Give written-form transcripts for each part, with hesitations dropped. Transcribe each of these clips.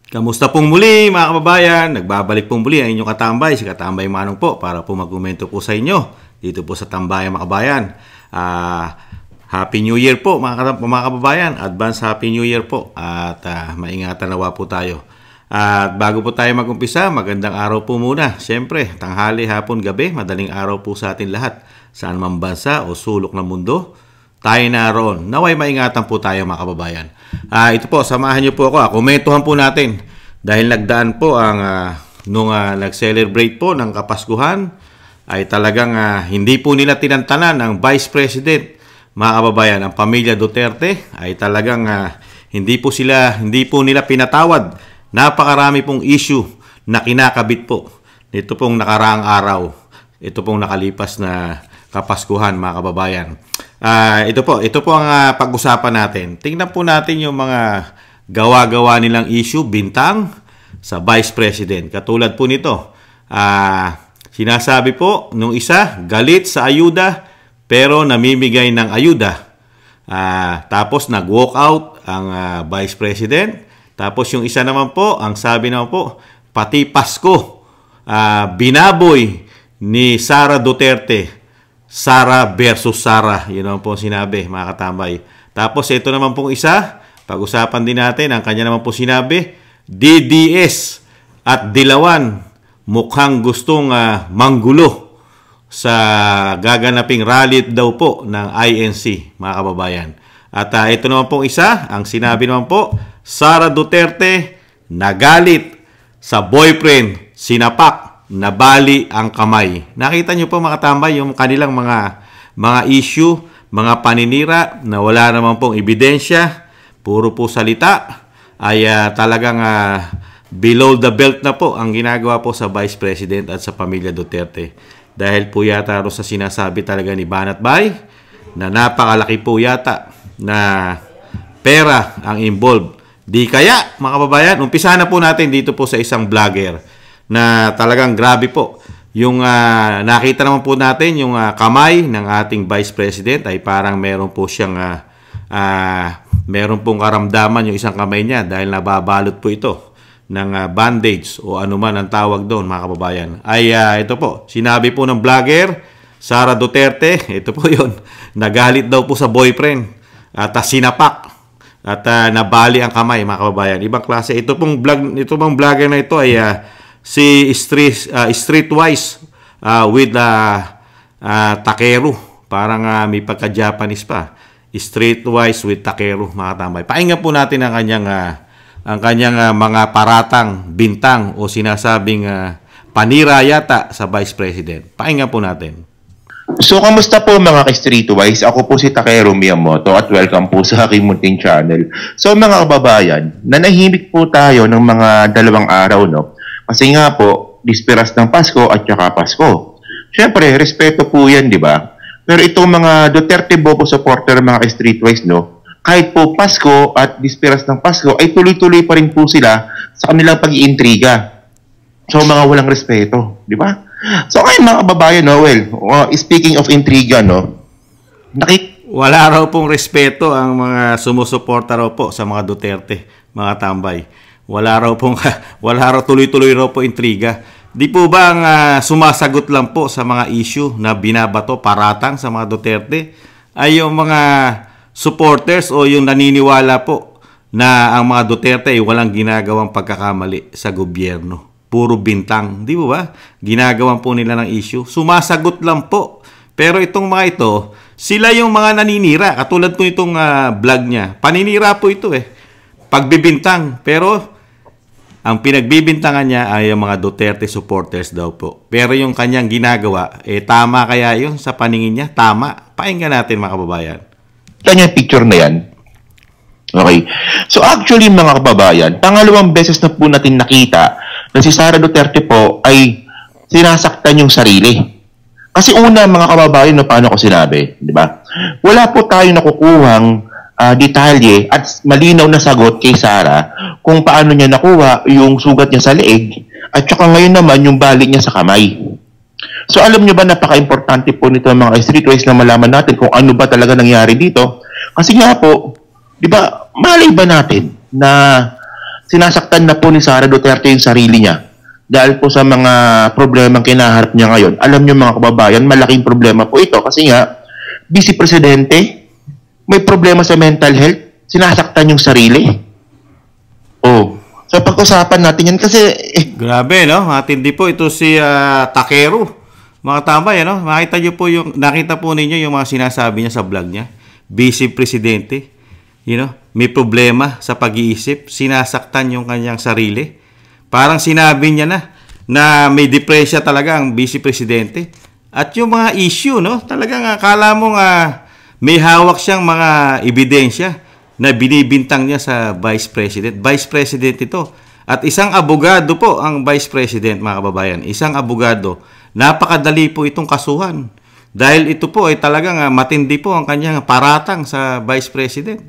Kamusta pong muli mga kababayan? Nagbabalik pong muli ang inyong katambay, si Katambay Manong po para po magkomento po sa inyo dito po sa Tambayan mga kababayan. Happy New Year po mga kababayan, advance Happy New Year po at maingatan nawa po tayo. At bago po tayo mag-umpisa, magandang araw po muna. Siyempre, tanghali, hapon, gabi, madaling araw po sa atin lahat. Saan man bansa o sulok ng mundo, tayo na roon. Naway maingatan po tayo mga kababayan. Ito po, samahan niyo po ako. Komentuhan po natin. Dahil nagdaan po ang nung nag-celebrate po ng Kapaskuhan, ay talagang hindi po nila tinantanan ang Vice President, mga kababayan. Ang pamilya Duterte ay talagang hindi po nila pinatawad. Napakarami pong issue na kinakabit po nito pong nakaraang araw. Ito pong nakalipas na Kapaskuhan mga kababayan. Ito po ang pag-usapan natin. Tingnan po natin yung mga gawa-gawa nilang issue, bintang sa Vice President. Katulad po nito, sinasabi po nung isa, galit sa ayuda pero namimigay ng ayuda. Tapos nag-walk out ang Vice President. Tapos yung isa naman po, ang sabi naman po, pati Pasko, binaboy ni Sara Duterte. Sara versus Sara. Yun naman po sinabi, mga katambay. Tapos ito naman pong isa, pag-usapan din natin, ang kanya naman po sinabi, DDS at Dilawan mukhang gustong manggulo sa gaganaping rally daw po ng INC, mga kababayan. At ito naman pong isa, ang sinabi naman po, Sara Duterte nagalit sa boyfriend, sinapak, nabali ang kamay. Nakita niyo po mga katambay yung kanilang mga issue, mga paninira na wala naman pong ebidensya, puro po salita, ay talagang below the belt na po ang ginagawa po sa Vice President at sa pamilya Duterte. Dahil po yata sa sinasabi talaga ni Banat Bay na napakalaki po yata na pera ang involved. Di kaya mga kababayan, umpisa na po natin dito po sa isang vlogger na talagang grabe po. Yung nakita naman po natin yung kamay ng ating Vice President ay parang meron po siyang meron pong karamdaman yung isang kamay niya dahil nababalot po ito ng bandage o anuman ang tawag doon mga kababayan. Ay ito po, sinabi po ng vlogger Sara Duterte, ito po yun, nagalit daw po sa boyfriend at sinapak at nabali ang kamay mga kababayan. Ibang klase. Ito pong vlogger na ito ay si Streetwise with Takeru. Parang may pagka-Japanese pa. Streetwise with Takeru, mga tambay. Pakinggan po natin ang kanyang mga paratang, bintang o sinasabing panira yata sa Vice President. Pakinggan po natin. So, kamusta po mga ka-Streetwise? Ako po si Takeru Miyamoto at welcome po sa aking munting channel. So, mga kababayan, nanahimik po tayo ng mga 2 araw, no? Kasi nga po, disperas ng Pasko at saka Pasko. Siyempre, respeto po yan, di ba? Pero itong mga Duterte Bobo supporter, mga streetwise, no? Kahit po Pasko at disperas ng Pasko, ay tuloy-tuloy pa rin po sila sa kanilang pag-iintriga. So, mga walang respeto, di ba? So, ngayon mga kababayan, no? Well, speaking of intriga, no? Wala raw pong respeto ang mga sumusuporta raw po sa mga Duterte, mga tambay. Wala raw tuloy-tuloy raw po intriga. Di po ba ang sumasagot lang po sa mga issue na binabato, paratang sa mga Duterte ay yung mga supporters o yung naniniwala po na ang mga Duterte ay walang ginagawang pagkakamali sa gobyerno. Puro bintang. Di po ba? Ginagawan po nila ng issue. Sumasagot lang po. Pero itong mga ito, sila yung mga naninira. Katulad po itong vlog niya. Paninira po ito pagbibintang. Pero ang pinagbibintangan niya ay yung mga Duterte supporters daw po. Pero yung kanyang ginagawa, tama kaya yun sa paningin niya? Tama. Pakinggan natin mga kababayan. Kanya picture na yan. Okay. So actually mga kababayan, pangalawang beses na po natin nakita na si Sara Duterte po ay sinasaktan yung sarili. Kasi una mga kababayan, no, paano ko sinabi? Di ba? Wala po tayong nakukuhang detalye at malinaw na sagot kay Sara kung paano niya nakuha yung sugat niya sa leeg at saka ngayon naman yung bali niya sa kamay. So alam niyo ba, napaka-importante po nito mga streetwise na malaman natin kung ano ba talaga nangyari dito. Kasi nga po, di ba, malay ba natin na sinasaktan na po ni Sara Duterte yung sarili niya. Dahil po sa mga problemang kinaharap niya ngayon. Alam niyo mga kababayan, malaking problema po ito. Kasi nga, Vice Presidente, may problema sa mental health, sinasaktan yung sarili. Oh, so pag-usapan natin yan kasi... Grabe, no? Matindi po ito si Takero. Mga tambay, no? Nakita po ninyo yung mga sinasabi niya sa vlog niya. Vice Presidente, may problema sa pag-iisip, sinasaktan yung kanyang sarili. Parang sinabi niya na may depresya talaga ang Vice Presidente. At yung mga issue, no? Talagang akala mo may hawak siyang mga ebidensya na binibintang niya sa Vice President. Vice President ito. At isang abogado po ang Vice President, mga kababayan. Isang abogado. Napakadali po itong kasuhan. Dahil ito po ay talagang matindi po ang kanyang paratang sa Vice President.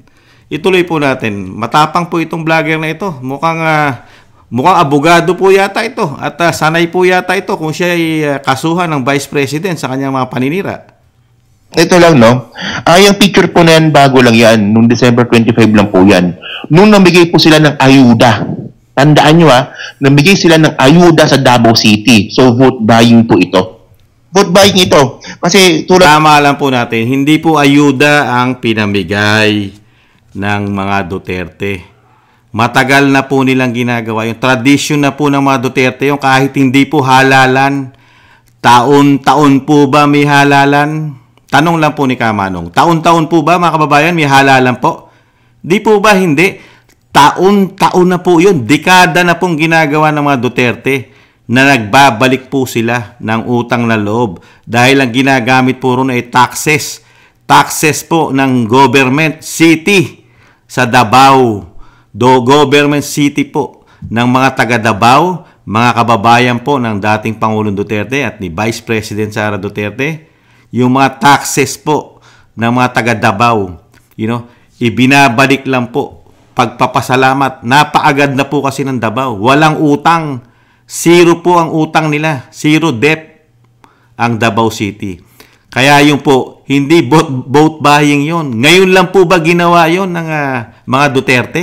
Ituloy po natin. Matapang po itong vlogger na ito. Mukhang abogado po yata ito. At sanay po yata ito kung siya ay kasuhan ng Vice President sa kanyang mga paninira. Ito lang, no? Yung picture po na yan, bago lang yan. Noong December 25 lang po yan. Nung namigay po sila ng ayuda. Tandaan nyo namigay sila ng ayuda sa Davao City. So, vote buying po ito. Vote buying ito. Kasi tama lang po natin, hindi po ayuda ang pinamigay ng mga Duterte. Matagal na po nilang ginagawa. Yung tradisyon na po ng mga Duterte, yung kahit hindi po halalan, taon-taon po ba may halalan? Tanong lang po ni Kamanong, taon-taon po ba mga kababayan may halalan po? Di po ba hindi? Taon-taon na po yun. Dekada na pong ginagawa ng mga Duterte na nagbabalik po sila ng utang na loob. Dahil ang ginagamit po ron ay taxes. Taxes po ng government city sa Davao. Government city po ng mga taga Davao, mga kababayan po ng dating Pangulong Duterte at ni Vice President Sara Duterte, yung mga taxes po ng mga taga Davao, ibinabalik lang po. Pagpapasalamat, napaagad na po kasi ng Davao. Walang utang. Zero po ang utang nila. Zero debt ang Davao City. Kaya yung po, hindi vote buying yon. Ngayon lang po ba ginawa yon ng mga Duterte?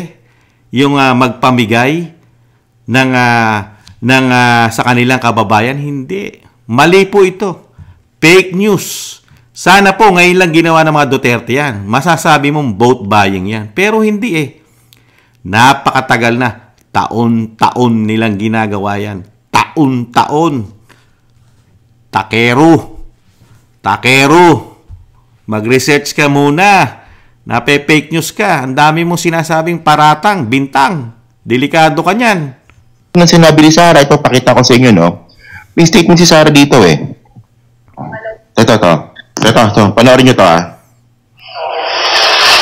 Yung magpamigay sa kanilang kababayan? Hindi. Mali po ito. Fake news. Sana po ngayon lang ginawa ng mga Duterte yan. Masasabi mong vote buying yan. Pero hindi Napakatagal na. Taon-taon nilang ginagawa yan. Taon-taon. Takero. Mag-research ka muna. Nape-fake news ka. Ang dami mong sinasabing paratang, bintang. Delikado ka niyan. Nang sinabi ni Sara, ito pakita ko sa inyo, no? May statement si Sara dito Ito. Panoorin nyo to,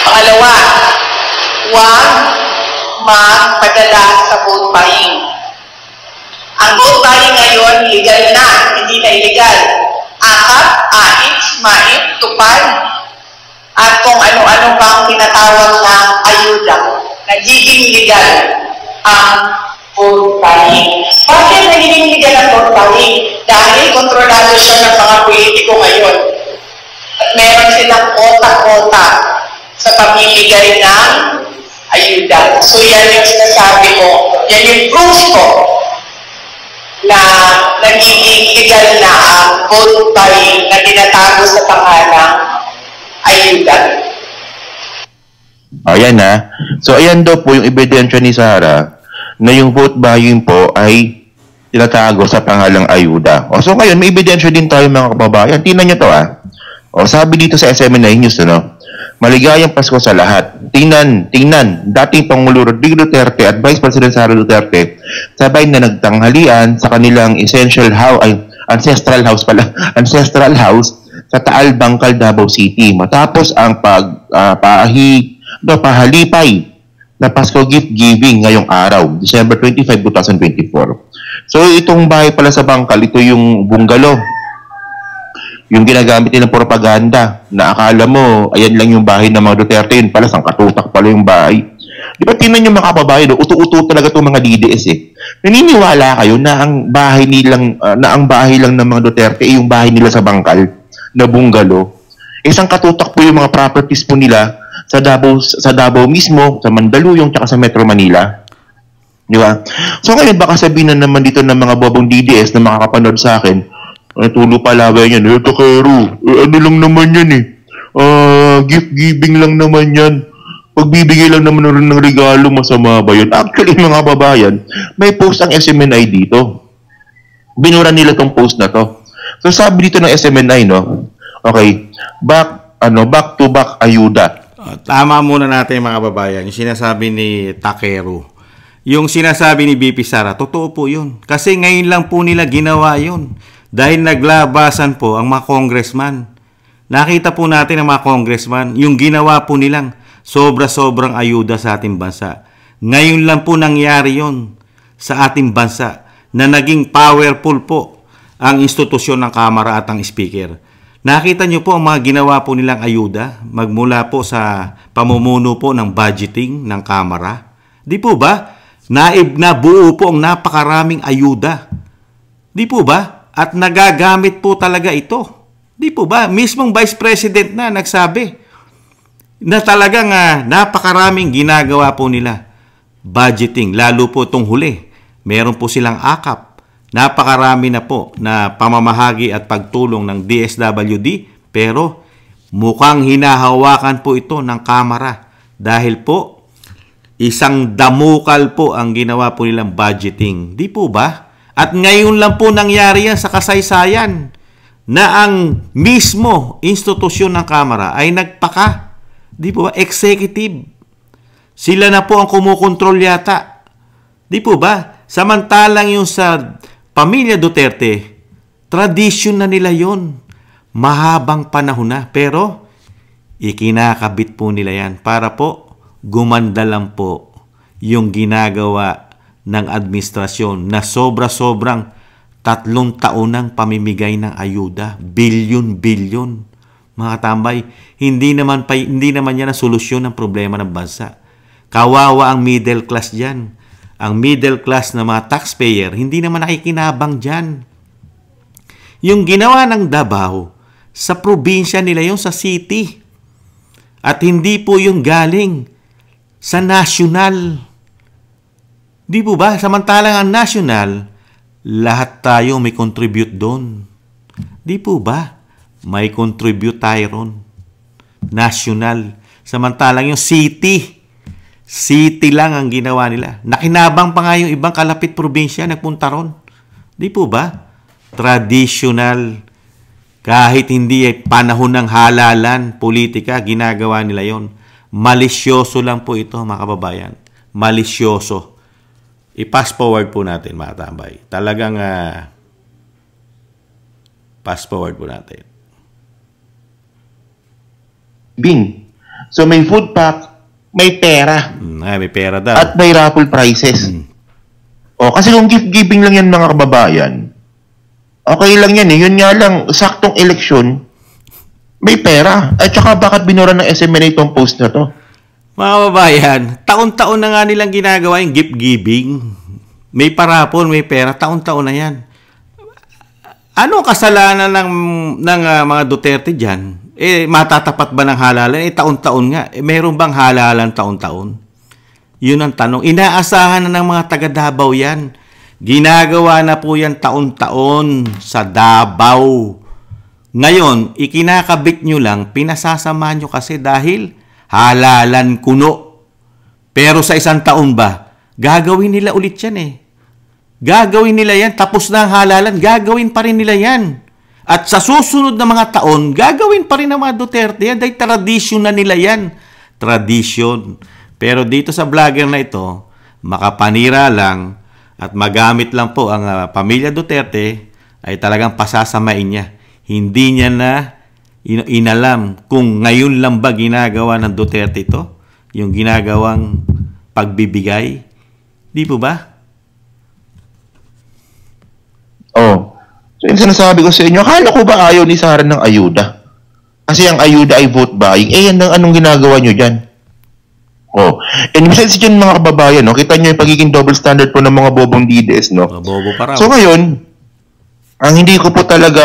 Pangalawa, huwag magpadala sa vote buying. Ang vote buying ngayon, legal na, hindi na illegal. Akap, ait, mait, tupad, at kung ano-ano pang tinatawag na ayuda. Nagiging legal ang vote buying. Bakit nagiging legal ang vote buying? Dahil kontrolado siya ng mga politiko ngayon. At meron silang kota-kota sa pamimigay ng ayuda. So yan yung sinasabi ko, yan yung proof ko na nagiging legal na ang vote buying na tinatago sa pangalang ayuda. Ayan So ayan daw po yung ebidensya ni Sara na yung vote buying po ay tinatago sa pangalang ayuda. So ngayon, may ebidensya din tayo mga kababayan. Tingnan nyo to sabi dito sa SMNI News, maligayang Pasko sa lahat. Tingnan, dating Pangulo Rodrigo Duterte at Vice President Sara Duterte sabay na nagtanghalian sa kanilang ancestral house sa Taal, Bangkal, Davao City. Matapos ang pahalipay na Pasko gift giving ngayong araw, December 25, 2024. So itong bahay pala sa Bangkal, ito yung bungalow. Yung ginagamit nilang propaganda na akala mo, ayan lang yung bahay ng mga Duterte, yun pala, sangkatutak pala yung bahay. Di ba tingnan yung mga kababayan, uto-uto talaga itong mga DDS Naniniwala kayo na ang bahay lang ng mga Duterte ay yung bahay nila sa Bangkal na bungalow. Sangkatutak po yung mga properties po nila sa Davao mismo, sa Mandaluyong, tsaka sa Metro Manila. Di ba? So ngayon, baka sabihin na naman dito ng mga bobong DDS na makakapanood sa akin, tulo palaban yan, Takero, ano lang naman yan eh. Gift giving lang naman yan. Pagbibigay lang naman ng regalo, masama ba yun? Actually, mga babayan, may post ang SMNI dito. Binura nila tong post na to. So sabi dito ng SMNI, no? Okay, back to back ayuda. Tama muna natin mga babayan, yung sinasabi ni Takero. Yung sinasabi ni BP Sara, totoo po yun. Kasi ngayon lang po nila ginawa yun. Dahil naglabasan po ang mga congressman. Nakita po natin ang mga congressman, yung ginawa po nilang sobra-sobrang ayuda sa ating bansa. Ngayon lang po nangyari yon sa ating bansa na naging powerful po ang institusyon ng Kamara at ang Speaker. Nakita nyo po ang mga ginawa po nilang ayuda magmula po sa pamumuno po ng budgeting ng Kamara. Di po ba? Nabuo po ang napakaraming ayuda. Di po ba? At nagagamit po talaga ito. Di po ba? Mismong Vice President na nagsabi na talagang napakaraming ginagawa po nila. Budgeting, lalo po itong huli. Meron po silang akap. Napakarami na po na pamamahagi at pagtulong ng DSWD, pero mukhang hinahawakan po ito ng Kamara dahil po isang damukal po ang ginawa po nilang budgeting. Di po ba? At ngayon lang po nangyari yan sa kasaysayan na ang mismo institusyon ng Kamara ay nagpaka. Di po ba? Executive. Sila na po ang kumukontrol yata. Di po ba? Samantalang yung sa pamilya Duterte, tradisyon na nila yon. Mahabang panahon na. Pero ikinakabit po nila yan para po gumanda lang po yung ginagawa ng administrasyon na sobra-sobrang 3 taon ng pamimigay ng ayuda. Bilyon-bilyon. Mga tambay, hindi naman yan ang solusyon ng problema ng bansa. Kawawa ang middle class dyan. Ang middle class na mga taxpayer, hindi naman nakikinabang dyan. Yung ginawa ng Davao, sa probinsya nila yung sa city. At hindi po yung galing sa national. Di po ba? Samantalang ang national, lahat tayo may contribute doon. Di po ba? May contribute tayo ron. National. Samantalang yung city lang ang ginawa nila. Nakinabang pa nga yung ibang kalapit probinsya, nagpunta ron. Di po ba? Traditional. Kahit hindi ay panahon ng halalan, politika, ginagawa nila yon. Malisyoso lang po ito, mga kababayan. Malisyoso. I-pass forward po natin, mga tambay. Talagang pass forward po natin. Bing. So may food pack, may pera. May pera daw. At may raffle prizes. Kasi kung gift giving lang yan, mga kababayan, okay lang yan eh. Yun nga lang, saktong eleksyon, may pera. At saka bakit binura ng SMNA itong post na to? Mga kababayan, taon-taon na nga nilang ginagawa yung gift giving. May parapon, may pera, taon-taon na yan. Ano kasalanan ng mga Duterte dyan? Matatapat ba ng halalan? Taon-taon nga. Meron bang halalan taon-taon? Yun ang tanong. Inaasahan na ng mga taga Davao yan. Ginagawa na po yan taon-taon sa Davao. Ngayon, ikinakabit nyo lang, pinasasama nyo kasi dahil halalan kuno. Pero sa isang taon ba, gagawin nila ulit yan eh. Gagawin nila yan. Tapos na ang halalan, gagawin pa rin nila yan. At sa susunod na mga taon, gagawin pa rin ng mga Duterte yan. Dahil tradisyon na nila yan. Tradisyon. Pero dito sa vlogger na ito, makapanira lang at magamit lang po ang pamilya Duterte ay talagang pasasamain niya. Hindi niya na inalam kung ngayon lang ba ginagawa ng Duterte ito, yung ginagawang pagbibigay. Di po ba? So yung sinasabi ko sa inyo, akala ko ba ayaw ni Sara ng ayuda? Kasi ang ayuda ay vote buying. Yan ang anong ginagawa nyo dyan? And besides dyan, mga kababayan, kita nyo yung pagiging double standard po ng mga bobong DDS, no? Bobo pa raw. So ngayon, ang hindi ko po talaga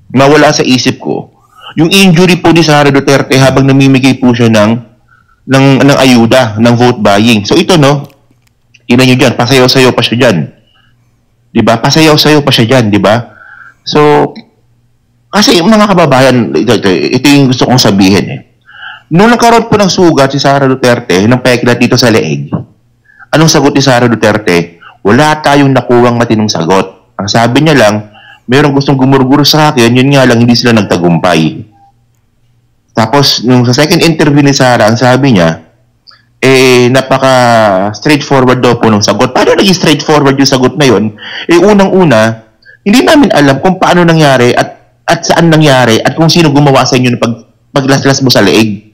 mawala sa isip ko, yung injury po ni Sara Duterte habang namimigay po siya ng ayuda, ng vote buying. So ito, no? Tingnan nyo dyan, pasayaw-sayaw pa siya dyan. Diba? Pasayaw-sayaw pa siya dyan, diba? So, kasi mga kababayan, ito yung gusto kong sabihin eh. Nung nagkaroon po ng sugat si Sara Duterte, ng peklat dito sa leeg, anong sagot ni Sara Duterte? Wala tayong nakuwang matinong sagot. Ang sabi niya lang, mayroong gustong gumurguro sa akin, yun nga lang hindi sila nagtagumpay. Tapos, nung sa second interview ni Sara, ang sabi niya, napaka-straightforward daw po ng sagot. Paano naging straightforward yung sagot na yun? Unang-una, hindi namin alam kung paano nangyari at saan nangyari at kung sino gumawa sa inyo ng paglaslas mo sa leeg.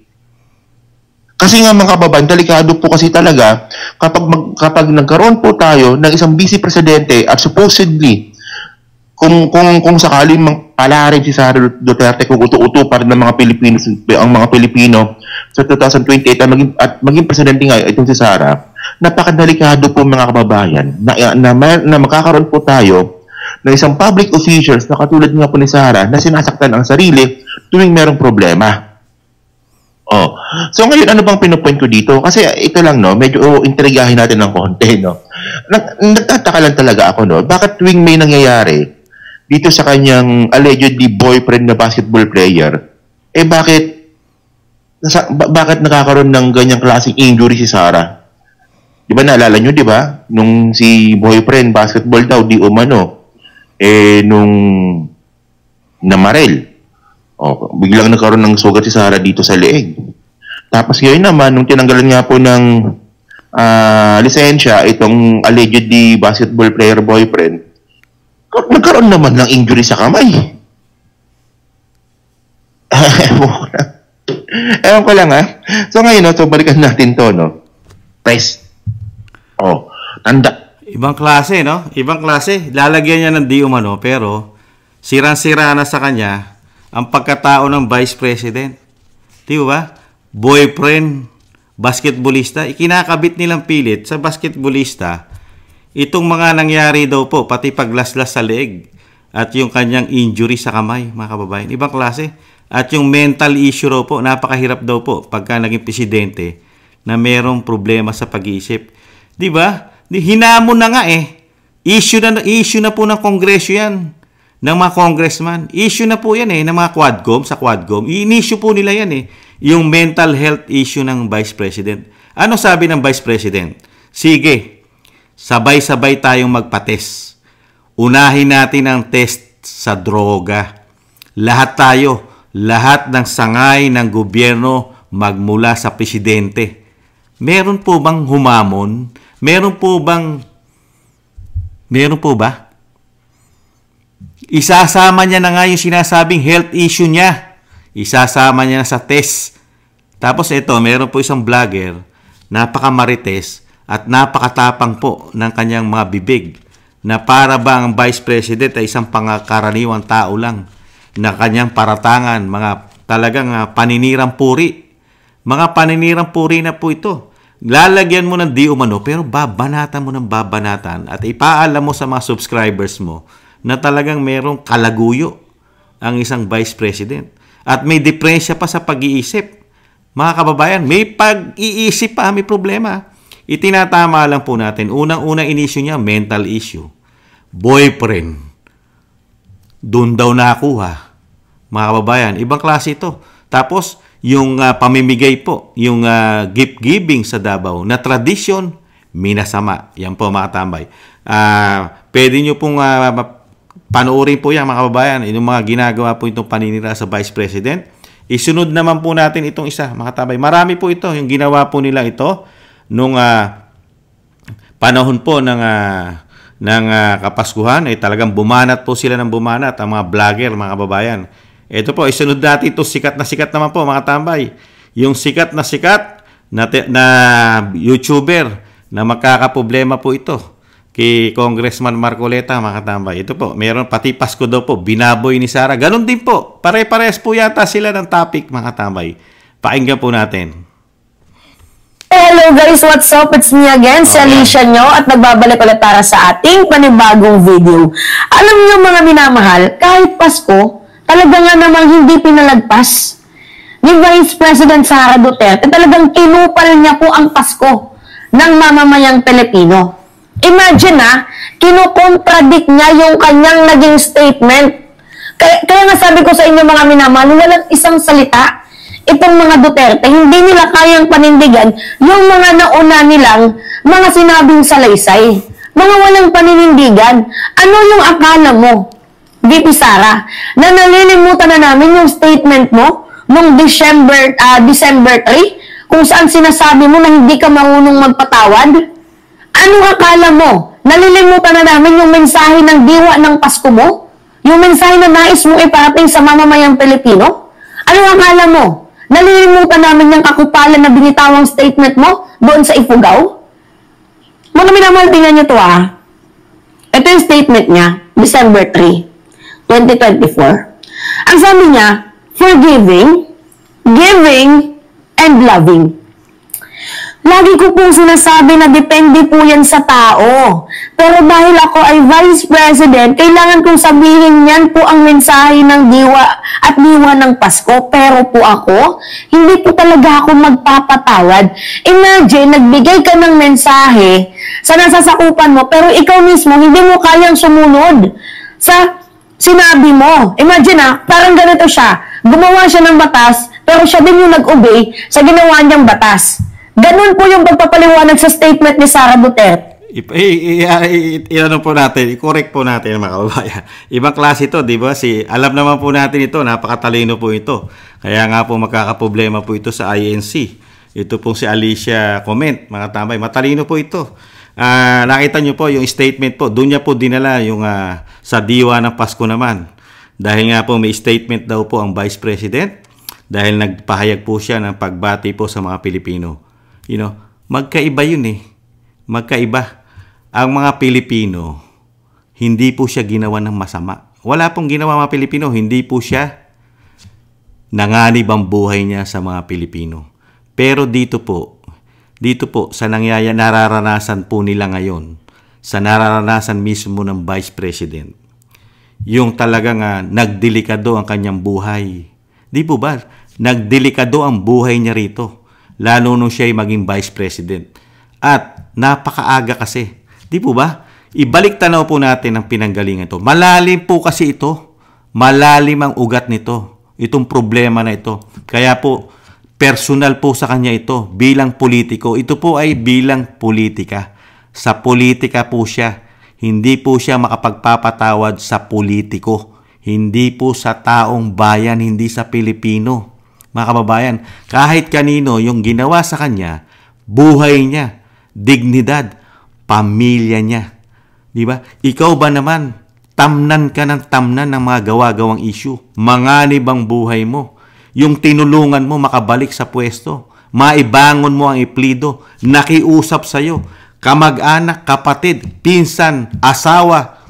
Kasi nga mga kababayan, delikado po kasi talaga kapag nagkaroon po tayo ng isang vice presidente at supposedly kung sakaling palarin si Sara Duterte kung uto-uto pa rin ng mga Pilipino sa 2028 at maging presidente nga itong si Sara, napakadelikado po mga kababayan na magkakaroon po tayo ng isang public officials na katulad nga po ni Sara na sinasaktan ang sarili tuwing merong problema. So ngayon ano bang pinupoint ko dito? Kasi ito lang medyo intrigahin natin ng konti Nagtataka lang talaga ako bakit tuwing may nangyayari dito sa kanyang allegedly boyfriend na basketball player, bakit nakakaroon ng ganyang klaseng injury si Sara? Di ba naalala nyo, di ba? Nung si boyfriend basketball daw, di umano, nung namarel. Biglang nagkaroon ng sugat si Sara dito sa leeg. Tapos ngayon naman, nung tinanggalan nga po ng lisensya, itong allegedly basketball player boyfriend, nagkaroon naman ng injury sa kamay. Ewan ko lang So ngayon, so balikan natin to, Test. Tanda. Ibang klase, Ibang klase. Lalagyan niya ng di umano, pero sirang-sira na sa kanya ang pagkatao ng Vice President. Di ba? Boyfriend, basketballista, ikinakabit nilang pilit sa basketballista itong mga nangyari daw po, pati paglaslas sa leeg at yung kanyang injury sa kamay, mga kababayan. Ibang klase. At yung mental issue raw po, napakahirap daw po pagka naging presidente na merong problema sa pag-iisip. Di ba? Hinamon na nga Issue na po ng kongreso yan, ng mga congressman. Issue na po yan ng mga sa Quadcom. In-issue po nila yan yung mental health issue ng Vice President. Ano sabi ng Vice President? Sige, sabay-sabay tayong magpa-test. Unahin natin ang test sa droga. Lahat ng sangay ng gobyerno magmula sa presidente. Meron po bang humamon? Meron po ba? Isasama niya na nga yung sinasabing health issue niya. Isasama niya na sa test. Tapos meron po isang vlogger, napakamarites at napakatapang po ng kanyang mga bibig na para ba ang Vice President ay isang pangkaraniwang tao lang na kanyang paratangan, mga talagang paninirang puri. Mga paninirang puri na po ito. Lalagyan mo ng di umano pero babanatan mo ng babanatan at ipaalam mo sa mga subscribers mo na talagang merong kalaguyo ang isang Vice President. At may depresya pa sa pag-iisip. Mga kababayan, may pag-iisip pa, may problema. Itinatama lang po natin. Unang-unang inisyu niya, mental issue. Boyfriend. Doon daw nakuha. Mga kababayan, ibang klase ito. Tapos, yung pamimigay po, yung gift-giving sa Davao na tradisyon, minasama. Yan po mga tambay. Pwede nyo pong panoorin po yan mga kababayan. Yung mga ginagawa po itong paninira sa Vice President. Isunod naman po natin itong isa mga tambay. Marami po ito. Yung ginawa po nila ito nung panahon po ng Kapaskuhan ay talagang bumanat po sila ng bumanat ang mga vlogger mga kababayan. Ito po, isunod natin ito, sikat naman po mga tambay. Yung sikat na YouTuber na magkakaproblema po ito kay Congressman Marcoleta mga tambay. Ito po, meron pati Pasko daw po, binaboy ni Sara. Ganon din po, pare-pares po yata sila ng topic mga tambay. Pakinggan po natin. Hello guys, what's up? It's me again, si Alicia nyo at nagbabalik ulit para sa ating panibagong video. Alam nyo mga minamahal, kahit Pasko, talaga nga namang hindi pinalagpas ni Vice President Sara Duterte. Talagang kinupal niya po ang Pasko. ng mamamayang Pilipino. Imagine kinokontradict niya yung kanyang naging statement. Kaya nga sabi ko sa inyo mga minamahal, walang isang salita itong mga Duterte, hindi nila kayang panindigan yung mga nauna nilang mga sinabing salaysay. Mga walang paninindigan. Ano yung akala mo, VP Sara, na nalilimutan na namin yung statement mo noong December 3, kung saan sinasabi mo na hindi ka marunong magpatawad? Anong akala mo? Nalilimutan na namin yung mensahe ng diwa ng Pasko mo? Yung mensahe na nais mo iparating sa mamamayang Pilipino? Anong akala mo? Nalilimutan namin yung kakupalan na binitawang statement mo doon sa Ifugao? Mga minamahal, tingnan nyo to Ito yung statement niya, December 3, 2024. Ang sabi niya, forgiving, giving, and loving. Lagi ko pong sinasabi na depende po yan sa tao. Pero dahil ako ay Vice President, kailangan kong sabihin yan po ang mensahe ng diwa at diwa ng Pasko. Pero po ako, hindi po talaga ako magpapatawad. Imagine, nagbigay ka ng mensahe sa nasasakupan mo, pero ikaw mismo, hindi mo kayang sumunod sa sinabi mo. Imagine parang ganito siya. Gumawa siya ng batas, pero siya din yung nag-obey sa ginawa niyang batas. Ganun po yung pagpapaliwanag sa statement ni Sara Duterte. Ano po natin, i-correct po natin mga kababayan. Ibang klase ito, di ba? Alam naman po natin ito, napakatalino po ito. Kaya nga po magkakaproblema po ito sa INC. Ito pong si Alicia Comment, mga tambay. Matalino po ito. Nakita nyo po yung statement po, doon niya po dinala yung sa diwa ng Pasko naman. Dahil nga po may statement daw po ang Vice President, dahil nagpahayag po siya ng pagbati po sa mga Pilipino. Magkaiba yun Magkaiba. Ang mga Pilipino, hindi po siya ginawa ng masama. Wala pong ginawa mga Pilipino, hindi po siya nanganib ang buhay niya sa mga Pilipino. Pero dito po sa nararanasan po nila ngayon, sa nararanasan mismo ng Vice President, yung talagang nagdelikado ang kanyang buhay. Di po ba? Nagdelikado ang buhay niya rito. Lalo nung siya ay maging Vice President. At napakaaga kasi. Di po ba? Ibalik tanaw po natin ang pinanggalingan ito. Malalim po kasi ito. Malalim ang ugat nito. Itong problema na ito. Kaya po, personal po sa kanya ito. Bilang politiko. Ito po ay bilang politika. Sa politika po siya. Hindi po siya makapagpapatawad sa politiko. Hindi po sa taong bayan, hindi sa Pilipino. Mga kababayan, kahit kanino yung ginawa sa kanya, buhay niya, dignidad, pamilya niya. Di ba? Ikaw ba naman, tamnan ka ng tamnan ng mga gawa-gawang issue. Manganib ang buhay mo. Yung tinulungan mo makabalik sa pwesto. Maibangon mo ang iplido. Nakiusap sa'yo. Kamag-anak, kapatid, pinsan, asawa.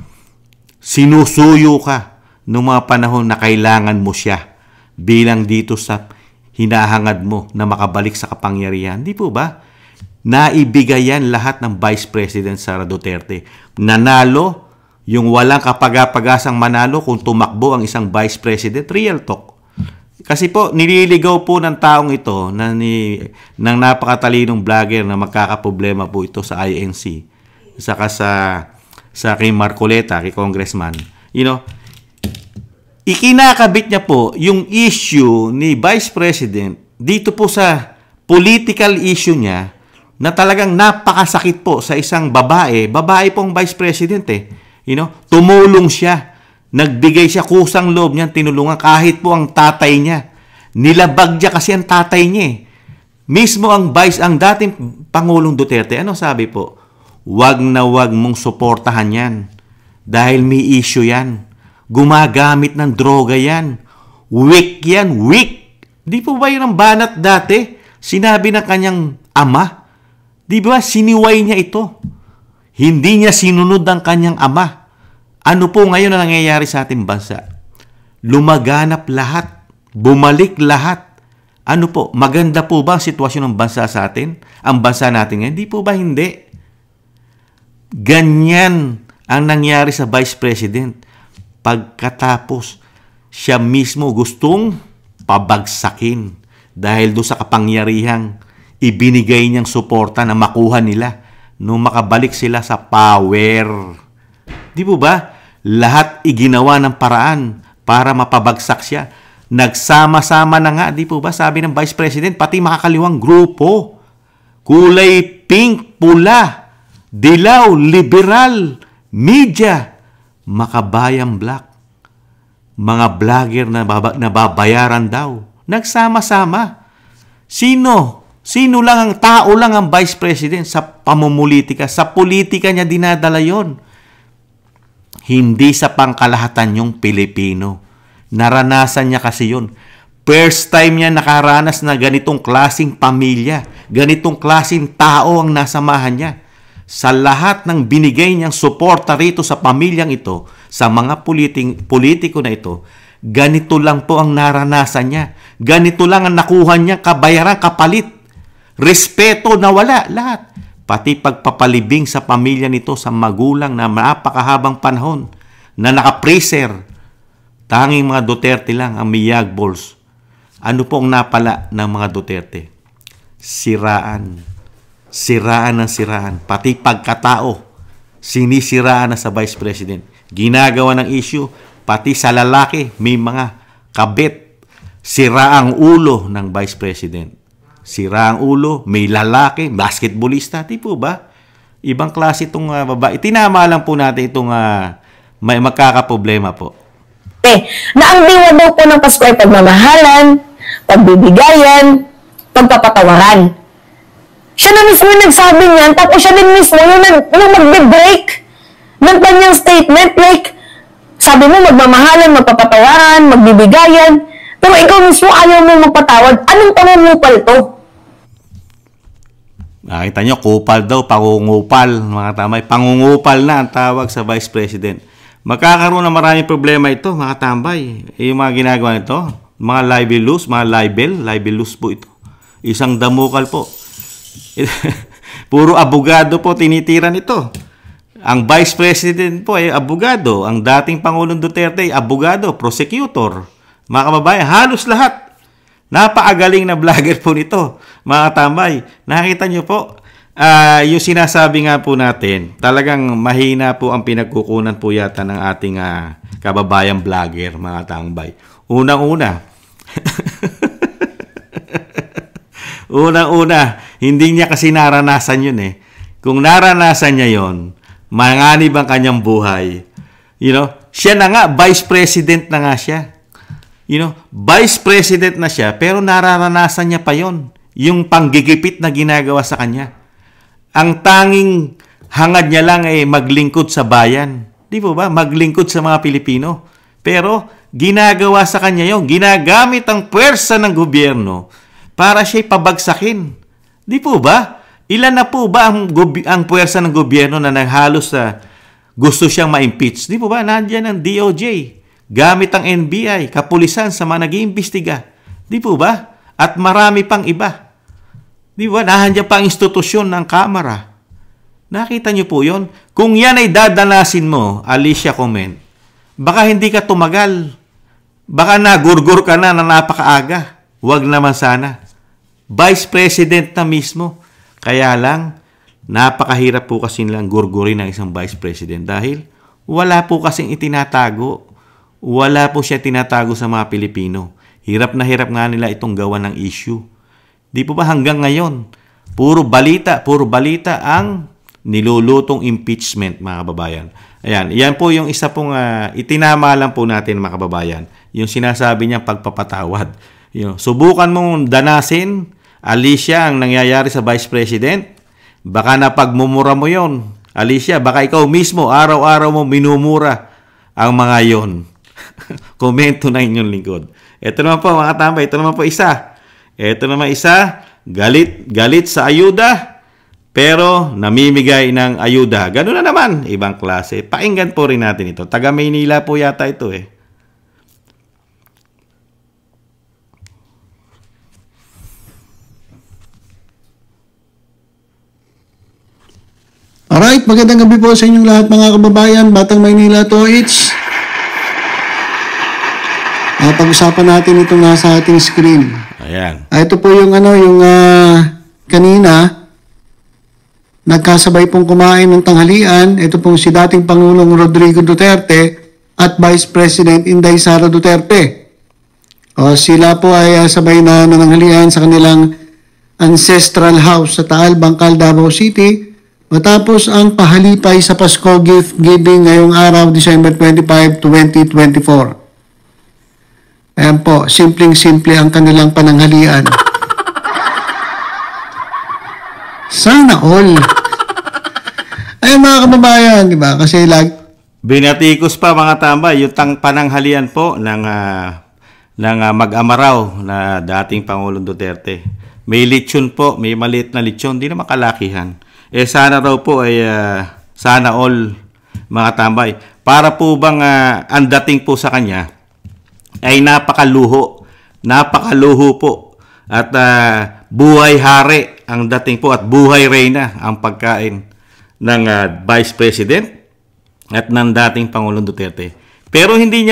Sinusuyo ka noong mga panahon na kailangan mo siya. Bilang dito sa hinahangad mo na makabalik sa kapangyarihan. Di po ba? Naibigay yan lahat ng Vice President Sara Duterte. Nanalo, yung walang kapag-pagasang manalo kung tumakbo ang isang Vice President. Real talk. Kasi po, nililigaw po ng taong ito ng napakatalinong vlogger na magkakaproblema po ito sa INC. Saka sa kay Marcoleta, kay Congressman. Ikinakabit niya po yung issue ni Vice President dito po sa political issue niya na talagang napakasakit po sa isang babae. Babae pong Vice President Tumulong siya. Nagbigay siya kusang loob niya, tinulungan kahit po ang tatay niya. Nilabag niya kasi ang tatay niya Mismo ang dating Pangulong Duterte, ano sabi po? Wag na wag mong suportahan yan. Dahil may issue yan. Gumagamit ng droga yan. Weak yan. Weak. Di po ba yun ang banat dati? Sinabi ng kanyang ama. Di ba siniway niya ito? Hindi niya sinunod ang kanyang ama. Ano po ngayon na nangyayari sa ating bansa? Lumaganap lahat. Bumalik lahat. Ano po? Maganda po ba ang sitwasyon ng bansa sa atin? Ang bansa natin ngayon? Di po ba hindi? Ganyan ang nangyari sa Vice President. Pagkatapos, siya mismo gustong pabagsakin dahil doon sa kapangyarihang ibinigay niyang suporta na makuha nila nung makabalik sila sa power. Di po ba? Lahat iginawa ng paraan para mapabagsak siya. Nagsama-sama na nga, di po ba? Sabi ng Vice President, pati makakaliwang grupo. Kulay pink, pula, dilaw, liberal, media, makabayang black. Mga vlogger na babayaran daw. Nagsama-sama. Sino lang ang tao lang ang Vice President sa pamumulitika? Sa politika niya dinadala yon. Hindi sa pangkalahatan yung Pilipino. Naranasan niya kasi yun. First time niya nakaranas na ganitong klaseng pamilya, ganitong klaseng tao ang nasamahan niya. Sa lahat ng binigay niyang suporta rito sa pamilyang ito, sa mga politiko na ito, ganito lang po ang naranasan niya. Ganito lang ang nakuha niya, kabayaran, kapalit. Respeto na wala, lahat. Pati pagpapalibing sa pamilya nito sa magulang na napakahabang panahon na naka-freezer. Tanging mga Duterte lang ang miyag balls. Ano po ang napala ng mga Duterte? Siraan. Siraan ng siraan. Pati pagkatao, sinisiraan na sa Vice President. Ginagawa ng issue, pati sa lalaki, may mga kabit. Sira ang ulo ng Vice President. Sira ang ulo, may lalaki, basketballista, di po ba? Ibang klase itong babae. Tinama lang po natin itong may magkakaproblema po. Na ang diwa daw po ng Pasko ay pagmamahalan, pagbibigayan, pagpapatawaran. Siya na mismo yung nagsabi niyan, tapos siya din mismo yung magbe-break ng kanyang statement. Like, sabi mo magmamahalan, magpapatawaran, magbibigayan, pero ikaw mismo ayaw mo magpatawad. Anong pangungupal to? Nakita nyo, kupal daw, pangungupal. Mga tamay, pangungupal na ang tawag sa Vice President. Magkakaroon ng maraming problema ito, mga tambay. Yung mga ginagawa nito, mga libelous po ito. Isang damukal po. Puro abogado po tinitira nito. Ang Vice President po ay abogado. Ang dating Pangulong Duterte ay abogado, prosecutor. Mga kababayan, halos lahat. Napakagaling na vlogger po nito, mga tambay. Nakita nyo po, yung sinasabi nga po natin, talagang mahina po ang pinagkukunan po yata ng ating kababayang vlogger, mga tambay. Unang-una, hindi niya kasi naranasan yun eh. Kung naranasan niya yun, manganib ang kanyang buhay. Siya na nga, Vice President na nga siya. Vice President na siya, pero nararanasan niya pa yon, yung panggigipit na ginagawa sa kanya. Ang tanging hangad niya lang ay maglingkod sa bayan. Di po ba? Maglingkod sa mga Pilipino. Pero ginagawa sa kanya yon, ginagamit ang puwersa ng gobyerno para siya'y pabagsakin. Di po ba? Ilan na po ba ang puwersa ng gobyerno na naghalos sa gusto siyang ma-impeach? Di po ba? Nandiyan ang DOJ. Gamit ang NBI, kapulisan sa mga nag-iimbestiga. Di po ba? At marami pang iba. Di ba? Nahandyan pa ang institusyon ng Kamara. Nakita niyo po yon? Kung yan ay dadanasin mo, Alicia Comment, baka hindi ka tumagal. Baka nagurgur ka na napakaaga. Huwag naman sana. Vice President na mismo. Kaya lang, napakahirap po kasi nilang gurgurin ng isang Vice President dahil wala po kasing itinatago. Wala po siya tinatago sa mga Pilipino. Hirap na hirap nga nila itong gawa ng issue. Di po ba hanggang ngayon, puro balita ang nilulutong impeachment, mga kababayan. Ayan, yan po yung isa pong itinama lang po natin, mga kababayan. Yung sinasabi niya pagpapatawad. Subukan mong danasin, Alicia, ang nangyayari sa Vice President. Baka napagmumura mo yon, Alicia. Baka ikaw mismo, araw-araw mo minumura ang mga yon. Komento na inyong lingkod. Ito naman po, mga tambay. Ito naman po isa. Galit sa ayuda, pero namimigay ng ayuda. Ganun na naman, ibang klase. Pakinggan po rin natin ito. Taga Maynila po yata ito eh. Alright, magandang gabi po sa inyong lahat, mga kababayan. Batang Maynila to, it's pag-usapan natin itong nasa ating screen. Ayan. Ito po yung kanina, nagkasabay pong kumain ng tanghalian. Ito pong si dating Pangulong Rodrigo Duterte at Vice President Inday Sara Duterte. Sila po ay sabay na nananghalian sa kanilang ancestral house sa Taal, Bangkal, Davao City. Matapos ang pahalipay sa Pasko gift giving ngayong araw, December 25, 2024. Ayan po, simpleng-simple ang kanilang pananghalian. Sana all. Ayun mga kababayan, di ba? Kasi binatikos pa mga tambay, yung pananghalian po ng mag-amaraw na dating Pangulong Duterte. May lechon po, may maliit na lechon, di na makalakihan. Sana raw po ay sana all mga tambay. Para po bang ang dating po sa kanya ay napakaluho po. At buhay hari ang dating po at buhay reyna ang pagkain ng Vice President at ng dating Pangulong Duterte. Pero hindi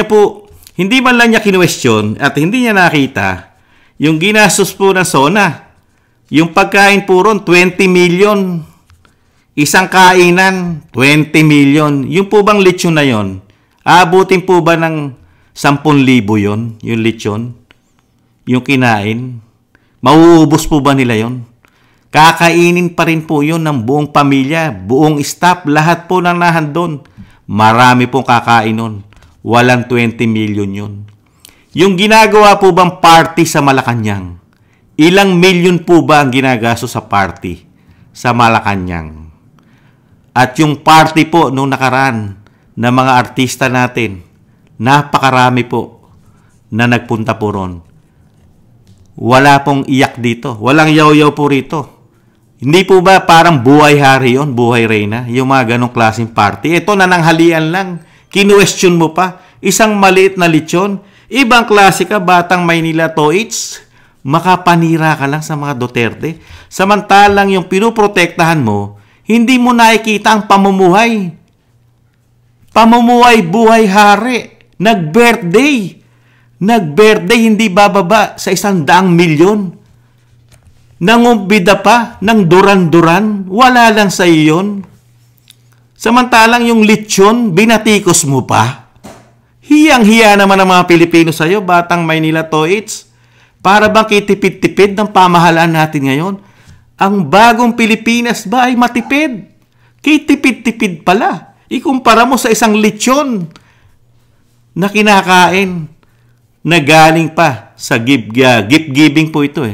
man lang niya kinwestiyon at hindi niya nakita yung ginastos po ng SONA. Yung pagkain po ron, 20 million. Isang kainan, 20 million. Yung po bang lechon na yon, aabutin po ba ng 10,000 yon, yung lechon? Yung kinain? Mauubos po ba nila yon? Kakainin pa rin po yun ng buong pamilya, buong staff, lahat po ng nahandon. Marami pong kakain nun. Walang 20 million yun. Yung ginagawa po bang party sa Malacanang, ilang million po ba ang ginagasto sa party sa Malacanang? At yung party po nung nakaraan ng mga artista natin, napakarami po na nagpunta po ron. Wala pong iyak dito. Walang yaw-yaw po rito. Hindi po ba parang buhay hari yon, buhay reyna? Yung mga ganong klaseng party. Ito nananghalian lang. Kinuwestiyon mo pa. Isang maliit na lechon. Ibang klase ka, Batang Maynila Toits. Makapanira ka lang sa mga Duterte. Samantalang yung pinuprotektahan mo, hindi mo nakikita ang pamumuhay. Pamumuhay, buhay hari. Nag-birthday, hindi bababa sa 100 milyon. Nangumbida pa ng duran-duran, wala lang sa iyon. Samantalang yung lechon, binatikos mo pa. Hiyang-hiya naman ang mga Pilipino sa iyo, Batang Maynila Toits. Para bang kitipid-tipid ng pamahalaan natin ngayon? Ang bagong Pilipinas ba ay matipid? Kitipid-tipid pala. Ikumpara mo sa isang lechon na kinakain na galing pa sa gift-giving po ito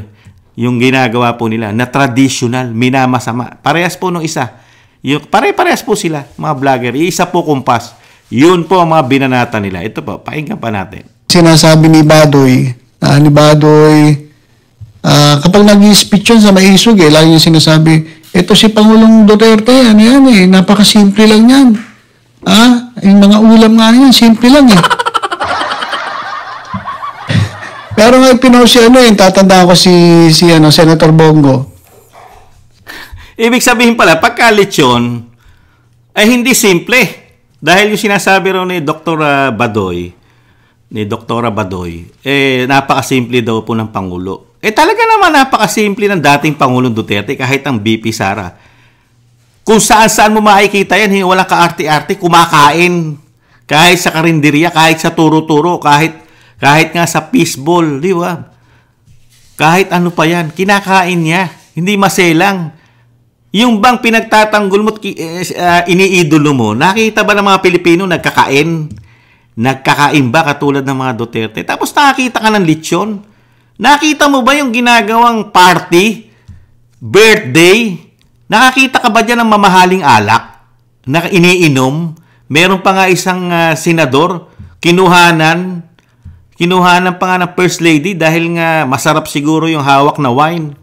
Yung ginagawa po nila na traditional, minamasama. Parehas po nung isa. Pare-parehas po sila, mga vlogger. Isa po kumpas. Yun po ang mga binanata nila. Ito po, pakinggan pa natin. Sinasabi ni Badoy, kapag nag-speech yun sa Maisog, lagi niya sinasabi, ito si Pangulong Duterte, napakasimple lang yan. Yung mga ulam nga yan, simple lang Pero nga pinost tatandaan ko si Senator Bongo. Ibig sabihin pala, pagka lechon, ay hindi simple. Dahil yung sinasabi raw ni Dr. Badoy, napakasimple daw po ng Pangulo. Talaga naman napakasimple ng dating Pangulong Duterte kahit ang BP Sara. Kung saan-saan mo makikita yan, walang kaarte-arte, kumakain. Kahit sa karinderya, kahit sa turo-turo, kahit nga sa fishball, di ba? Kahit ano pa yan, kinakain niya. Hindi maselang. Yung bang pinagtatanggol mo, iniidolo mo, nakita ba ng mga Pilipino nagkakain? Nagkakain ba katulad ng mga Duterte? Tapos nakakita ka ng lechon? Nakita mo ba yung ginagawang party? Birthday? Nakakita ka ba dyan ng mamahaling alak na iniinom? Meron pa nga isang senador, kinuhanan pa nga ng First Lady dahil nga masarap siguro yung hawak na wine.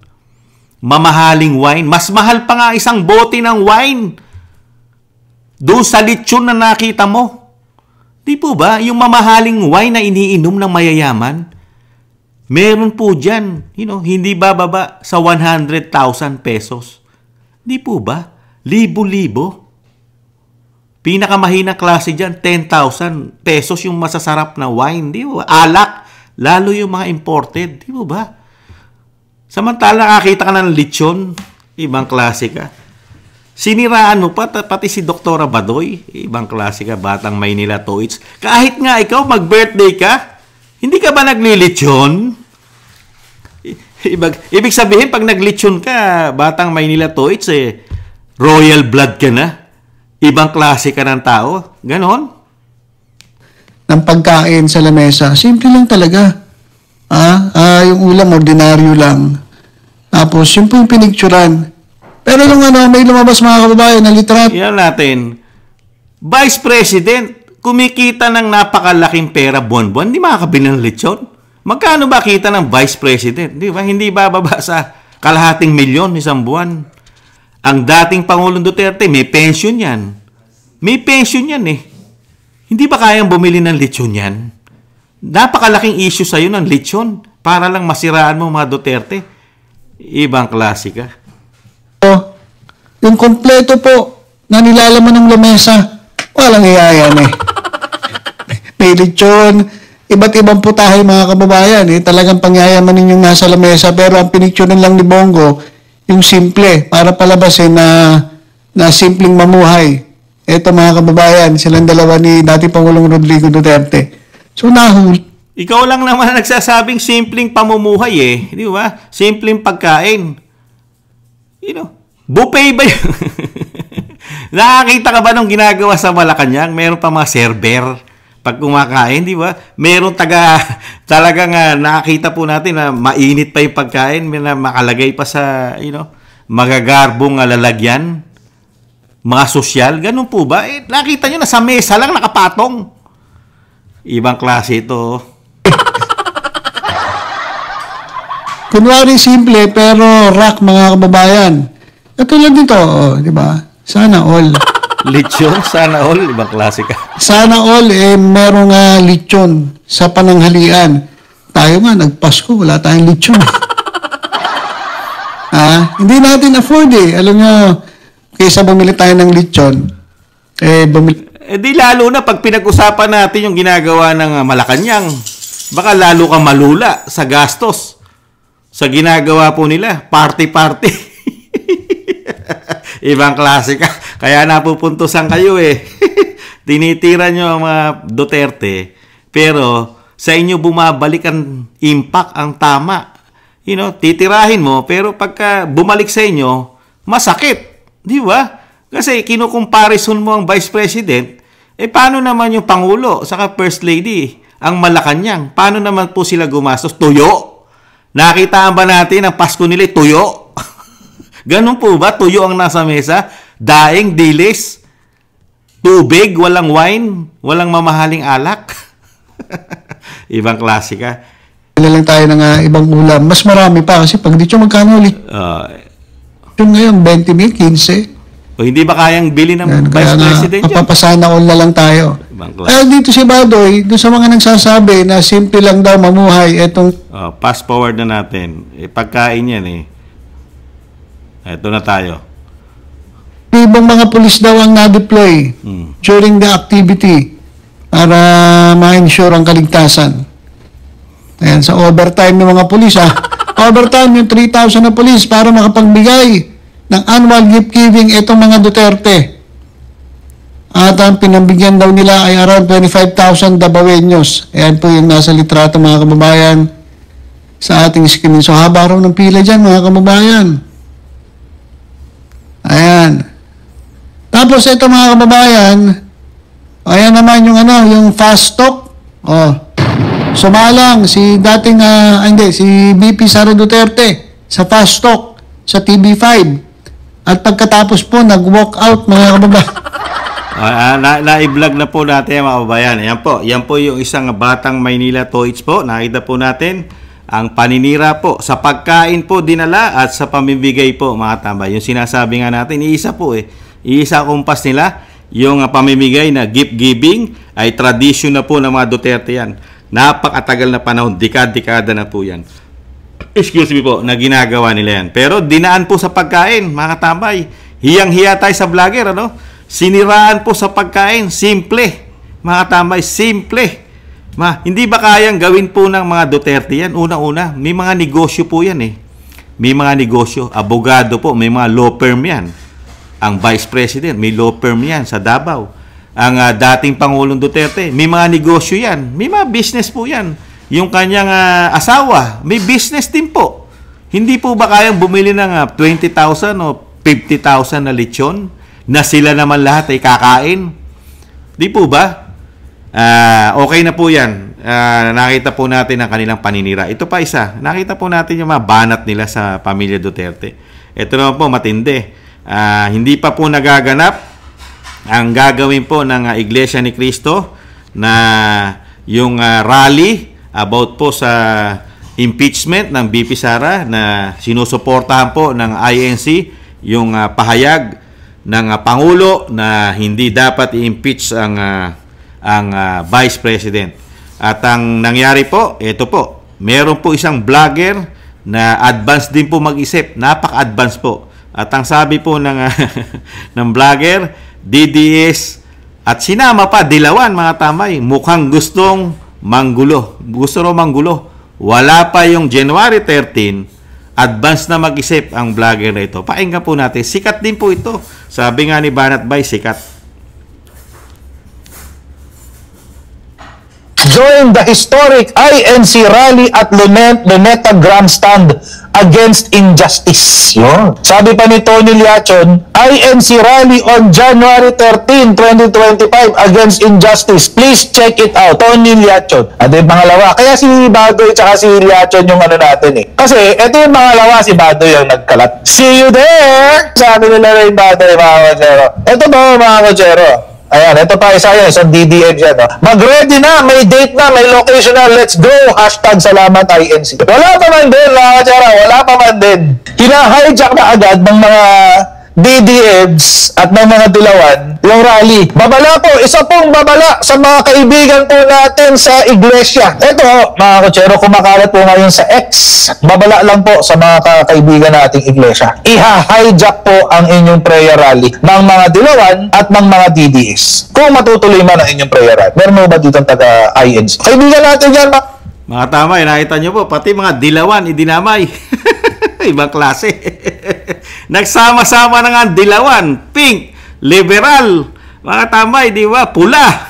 Mamahaling wine. Mas mahal pa nga isang bote ng wine doon sa lechon na nakita mo. Di po ba? Yung mamahaling wine na iniinom ng mayayaman, meron po dyan, hindi bababa sa 100,000 pesos. Di po ba? Libo-libo. Pinakamahinang klase dyan, 10,000 pesos yung masasarap na wine. Di ba? Alak. Lalo yung mga imported. Di ba? Samantala, nakakita ka ng lechon. Ibang klase ka. Siniraan mo pa, pati si Dr. Badoy. Ibang klase ka, Batang Maynila Toits. Kahit nga ikaw, mag-birthday ka, hindi ka ba naglilechon? Ibig sabihin, pag naglechon ka, Batang Maynila Toits, royal blood ka na. Ibang klase ka ng tao. Ganon. Ng pagkain sa lamesa, simple lang talaga. Yung ulam, ordinaryo lang. Tapos, yun po yung pinicturan. Pero yung may lumabas mga kababayan na litrato. Yan natin. Vice President, kumikita ng napakalaking pera buwan-buwan, hindi makakabili ng lechon. Magkano ba kita ng Vice President? Di ba? Hindi bababa sa kalahating milyon isang buwan. Ang dating Pangulong Duterte, may pension yan. May pension yan eh. Hindi ba kayang bumili ng lechon yan? Napakalaking issue sa'yo ng lechon para lang masiraan mo mga Duterte. Ibang klase ka. Yung kompleto po na nilalaman ng lamesa, walang iyayan eh. May lechon, iba't ibang putahe mga kababayan eh. Talagang pangyayamanin yung nasa lamesa, pero ang pinicturean lang ni Bongo, yung simple, para palabasin na simpleng mamuhay. Ito mga kababayan, silang dalawa ni dating Pangulong Rodrigo Duterte. So nahuli. Ikaw lang naman nagsasabing simpleng pamumuhay eh. Di ba? Simpleng pagkain. Buffet ba yun? Nakakita ka ba nung ginagawa sa Malacanang? Meron pa mga server pag kumakain, di ba? Meron talagang nakakita po natin na mainit pa yung pagkain, na makalagay pa sa, magagarbong lalagyan. Mga sosyal, ganun po ba? Nakita nyo na sa mesa lang nakapatong. Ibang klase ito. Kunwari simple, pero rock mga kababayan. Katulad dito, di ba? Sana all. Lechon, sana all. Ibang klase ka. Sana all, merong lechon sa pananghalian. Tayo nga, nagpasko, wala tayong lechon. Hindi natin afford eh. Alam nyo, kaysa bumili tayo ng lechon, di lalo na pag pinag-usapan natin yung ginagawa ng Malacanang, baka lalo ka malula sa gastos. Sa ginagawa po nila, party-party. Ibang klase ka. Kaya napupuntusan kayo eh. Tinitira nyo ang mga Duterte. Pero sa inyo bumabalik ang impact, ang tama. Titirahin mo. Pero pagka bumalik sa inyo, masakit. Di ba? Kasi kinukomparison mo ang Vice President. Paano naman yung Pangulo saka First Lady? Ang Malacanang. Paano naman po sila gumastos? Tuyo. Nakitaan ba natin ang Pasko nila? Tuyo. Ganun po ba? Tuyo ang nasa mesa? Daing, dilis, tubig, walang wine, walang mamahaling alak. Ibang klase ka. lang tayo ng ibang ulam. Mas marami pa kasi pag dito magkano ulit. Yung ngayon, 20 mil, 15. O hindi ba kayang bili ng Vice President yun? Papasana all na lang tayo. Dito si Badoy, doon sa mga nagsasabi na simple lang daw mamuhay, etong... fast forward na natin. Pagkain yan eh. Ito na tayo. Ibang mga pulis daw ang na-deploy during the activity para ma-ensure ang kaligtasan. Ayan, sa overtime ng mga pulis overtime yung 3,000 na pulis para makapagbigay ng annual gift giving itong mga Duterte. At ang pinambigyan daw nila ay around 25,000 Dabaweños. Ayan po yung nasa litrato mga kababayan sa ating screen. So haba raw ng pila dyan mga kababayan. Ayan. Tapos ito mga kababayan, ayan naman yung yung fast talk. Sumalang si dating si VP Sara Duterte sa fast talk sa TV5. At pagkatapos po nag-walk out mga kababayan. Na-i-vlog na po natin mga kababayan. Yan po yung isang Batang Maynila Toits po. Nakita po natin ang paninira po sa pagkain po dinala at sa pamimigay po mga tambay. Yung sinasabi nga natin, iisa po iisa kumpas nila. Yung pamimigay na gift giving ay tradisyon na po ng mga Duterte yan. Napakatagal na panahon, dekada na po yan. Excuse me po, na ginagawa nila yan. Pero dinaan po sa pagkain, mga tambay. Hiyang-hiya tayo sa vlogger, Siniraan po sa pagkain, simple. Mga tambay, simple. Hindi ba kayang gawin po ng mga Duterte yan? Una-una, may mga negosyo po yan may mga negosyo. Abogado po, may mga law firm yan. Ang Vice President, may law firm yan sa Davao. Ang dating Pangulong Duterte, may mga negosyo yan. May mga business po yan. Yung kanyang asawa, may business din po. Hindi po ba kayang bumili ng 20,000 o 50,000 na lechon na sila naman lahat ay kakain? Di po ba? Okay na po yan. Nakita po natin ang kanilang paninira. Ito pa isa. Nakita po natin yung mga banat nila sa pamilya Duterte. Ito naman po matindi. Hindi pa po nagaganap ang gagawin po ng Iglesia ni Cristo na yung rally about po sa impeachment ng BP Sara na sinusuportahan po ng INC, yung pahayag ng Pangulo na hindi dapat i-impeach ang Vice President. At ang nangyari po, ito po, meron po isang vlogger na advanced din po mag-isip, napaka-advance po. At ang sabi po ng ng vlogger, DDS at sinama pa Dilawan, mga tamay, mukhang gustong manggulo. Gusto raw manggulo. Wala pa yung January 13, advance na mag-isip ang vlogger na ito. Pakinggan po natin. Sikat din po ito. Sabi nga ni Banat Bay, sikat. Join the historic INC rally at Luneta Grandstand against injustice. Yun. Sabi pa ni Tony Liachon, INC rally on January 13, 2025 against injustice. Please check it out. Tony Liachon. At yung pangalawa, kaya si Badoy at si Liachon yung ano natin eh. Kasi ito yung pangalawa, si Badoy yung nagkalat. See you there! Sabi nila rin Badoy, mga kochero. Ito ba mga kochero? Ayan, ito pa isa yan, isang DDM yan. No? Mag-ready na, may date na, may location na, let's go! Hashtag salamat INC. Wala pa man din, mga katsara, wala pa man din. Hina-hijack na agad ng mga DDMs at ng mga Dilawan yung rally. Babala po, isa pong babala sa mga kaibigan po natin sa iglesia. Ito, mga kutsero, kumakalat po ngayon sa X. Babala lang po sa mga kaibigan nating iglesia. Iha-hijack po ang inyong prayer rally ng mga Dilawan at ng mga DDS. Kung matutuloy man ang inyong prayer rally. Meron mo ba dito ang taga-INC? Kaibigan natin yan, mga tamay, nakita nyo po, pati mga Dilawan, idinamay. Ibang klase. Nagsama-sama na nga Dilawan, pink, liberal, mga tamay, di ba? Pula.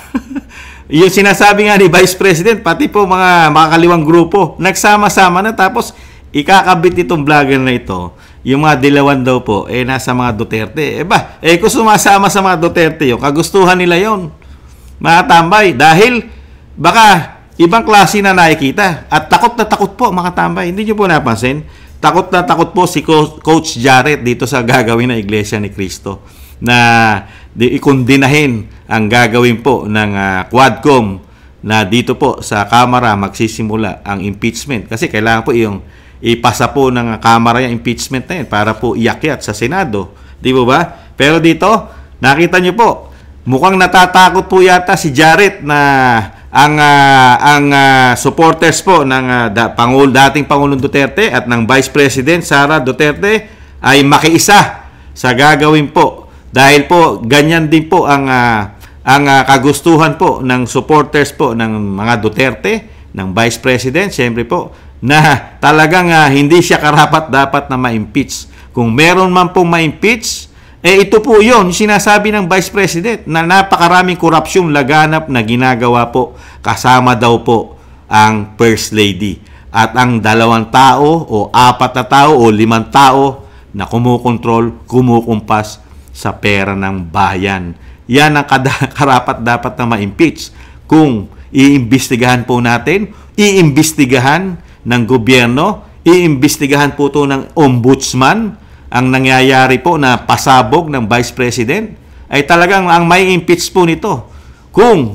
Yung sinasabi nga ni Vice President, pati po mga makakaliwang grupo, nagsama-sama na, tapos ikakabit itong vlogger na ito. Yung mga Dilawan daw po, nasa mga Duterte. Kung sumasama sa mga Duterte yun, kagustuhan nila yon, mga tambay, dahil baka ibang klase na nakikita. At takot na takot po, mga tambay. Hindi nyo po napansin? Takot na takot po si Coach Jarrett dito sa gagawin ng Iglesia ni Cristo na ikundinahin ang gagawin po ng Quadcom na dito po sa Kamara magsisimula ang impeachment. Kasi kailangan po yung ipasa po ng Kamara yung impeachment na yun para po iakyat sa Senado. Di ba? Pero dito, nakita nyo po, mukhang natatakot po yata si Jarrett na ang supporters po ng dating Pangulong Duterte at ng Vice President Sara Duterte ay makiisa sa gagawin po, dahil po ganyan din po ang kagustuhan po ng supporters po ng mga Duterte, ng Vice President, siyempre po na talagang hindi siya karapat-dapat na ma-impeach. Kung meron man pong ma-impeach, ito po yun, sinasabi ng Vice President na napakaraming korupsyon laganap na ginagawa po, kasama daw po ang First Lady. At ang 2 tao o 4 na tao o 5 tao na kumukumpas sa pera ng bayan. Yan ang karapat-dapat na ma-impeach. Kung iimbestigahan po natin, iimbestigahan ng gobyerno, iimbestigahan po ito ng ombudsman, ang nangyayari po na pasabog ng Vice President, ay talagang ang may impeach po nito. Kung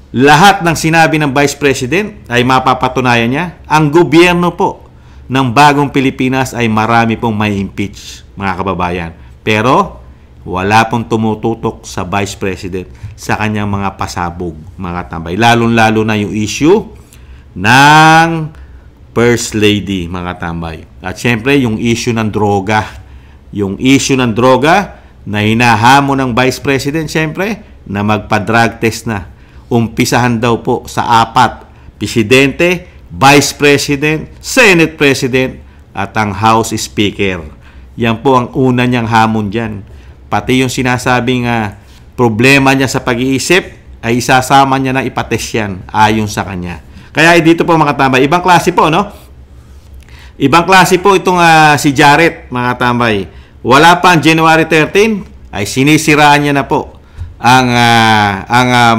lahat ng sinabi ng Vice President ay mapapatunayan niya, ang gobyerno po ng bagong Pilipinas ay marami pong may impeach, mga kababayan. Pero wala pong tumututok sa Vice President sa kanyang mga pasabog, mga tambay. Lalong-lalo na yung issue ng First Lady, mga tambay. At syempre, yung issue ng droga. Yung issue ng droga na hinahamon ng Vice President, syempre, na magpa-drug test na. Umpisahan daw po sa 4. Presidente, Vice President, Senate President, at ang House Speaker. Yan po ang una niyang hamon dyan. Pati yung sinasabing problema niya sa pag-iisip, ay isasama niya na ipatest yan ayon sa kanya. Kaya dito po mga tambay, ibang klase po, no? Ibang klase po itong si Jared, mga tambay. Wala pa ang January 13, ay sinisiraan niya na po ang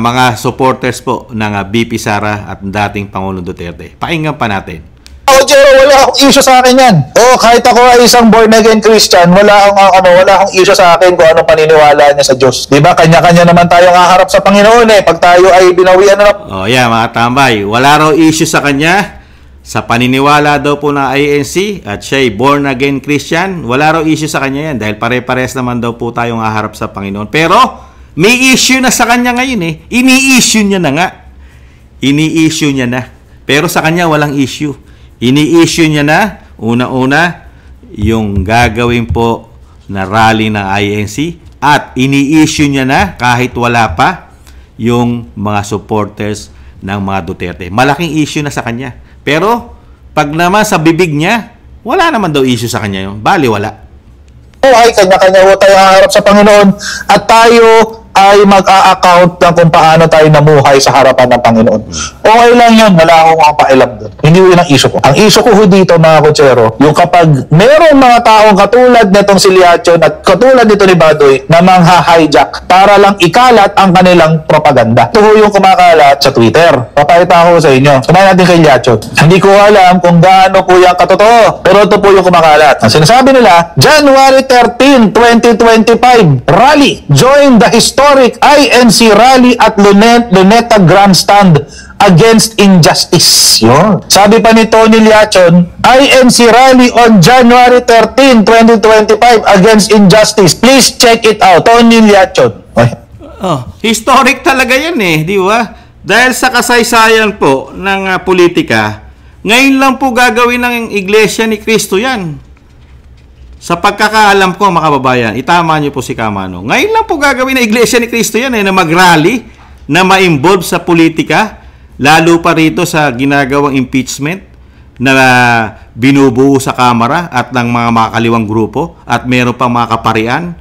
mga supporters po ng BP Sara at dating Pangulong Duterte. Pakinggan pa natin. Ako, Jero, wala akong issue sa akin yan. Kahit ako ay isang born-again Christian, wala akong issue sa akin kung anong paniniwala niya sa Diyos. Diba? Kanya-kanya naman tayo haharap sa Panginoon Pag tayo ay binawian na. Mga tambay. Wala raw issue sa kanya sa paniniwala daw po ng INC at siya ay born-again Christian. Wala raw issue sa kanya yan dahil pare-pares naman daw po tayong haharap sa Panginoon. Pero may issue na sa kanya ngayon Ini-issue niya na nga. Ini-issue niya na. Pero sa kanya walang issue. Ini-issue niya na, una-una, yung gagawin po na rally ng INC at ini-issue niya na kahit wala pa yung mga supporters ng mga Duterte. Malaking issue na sa kanya. Pero pag naman sa bibig niya, wala naman daw issue sa kanya yun. Bali, wala. Ay kanya-kanya tayo haharap sa Panginoon at tayo ay mag-a-account ng kung paano tayo namuhay sa harapan ng Panginoon. Okay lang yun, wala akong pakialam doon. Hindi yun ang issue ko. Ang issue ko dito, mga kutsero, yung kapag merong mga taong katulad nitong si Liachon at katulad nito ni Badoy na mangha-hijack para lang ikalat ang kanilang propaganda. Ito yung kumakalat sa Twitter. Papakita ko sa inyo. Sabahin natin kay Liachon. Hindi ko alam kung gaano po yung katotoo, pero ito po yung kumakalat. Ang sinasabi nila, January 13, 2025, rally. Join the historic INC rally at Luneta Grandstand against injustice. Yun. Sabi pa ni Tony Liachon, INC rally on January 13, 2025 against injustice. Please check it out. Tony Liachon. Historic talaga yan di ba? Dahil sa kasaysayan po ng politika, ngayon lang po gagawin ng Iglesia ni Cristo yan. Sa pagkakaalam ko, mga kababayan, itama niyo po si Kamano. Ngayon lang po gagawin ng Iglesia ni Cristo yan na mag-rally, na ma-involve sa politika, lalo pa rito sa ginagawang impeachment na binubuo sa Kamara at ng mga makakaliwang grupo at meron pang mga kaparian.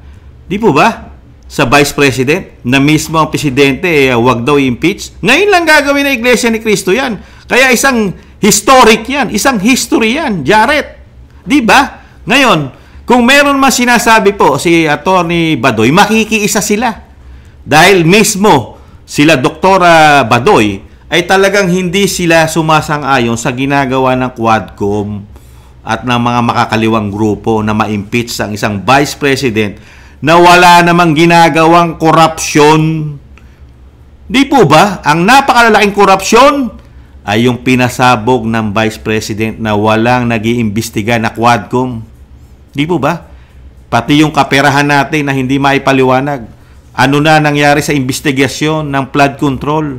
Di po ba? Sa Vice President, na mismo ang Presidente, wag daw i-impeach. Ngayon lang gagawin ng Iglesia ni Cristo yan. Kaya isang historic yan, isang history yan, Jared. Di ba? Ngayon, kung meron man sinasabi po si Atty. Badoy, makikiisa sila. Dahil mismo sila Dr. Badoy ay talagang hindi sila sumasang-ayon sa ginagawa ng Quadcom at ng mga makakaliwang grupo na ma-impeach ang isang Vice President na wala namang ginagawang korupsyon. Di po ba? Ang napakalalaking korupsyon ay yung pinasabog ng Vice President na walang nag-iimbestiga na Quadcom. Di po ba? Pati yung kaperahan natin na hindi maipaliwanag. Ano na nangyari sa investigasyon ng flood control?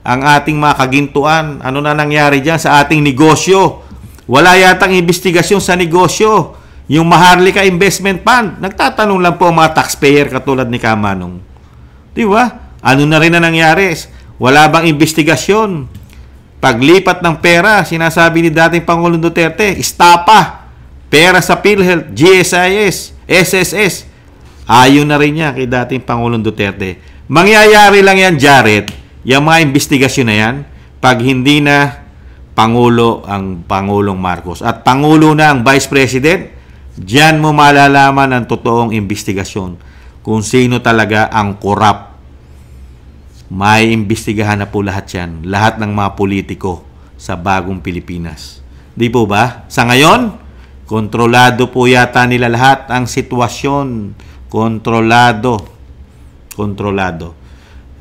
Ang ating mga kagintuan, ano na nangyari dyan sa ating negosyo? Wala yatang investigasyon sa negosyo. Yung Maharlika Investment Fund, nagtatanong lang po ang mga taxpayer katulad ni Kamanong. Di ba? Ano na rin na nangyari? Wala bang investigasyon? Paglipat ng pera, sinasabi ni dating Pangulong Duterte, istapa. Pera sa PhilHealth, GSIS, SSS. Ayon na rin niya kay dating Pangulong Duterte. Mangyayari lang yan, Jared, yung mga investigasyon na yan, pag hindi na Pangulo ang Pangulong Marcos at Pangulo na ang Vice President, diyan mo malalaman ang totoong investigasyon kung sino talaga ang korap. May imbestigahan na po lahat yan. Lahat ng mga politiko sa bagong Pilipinas. Di po ba? Sa ngayon, kontrolado po yata nila lahat ang sitwasyon. Kontrolado.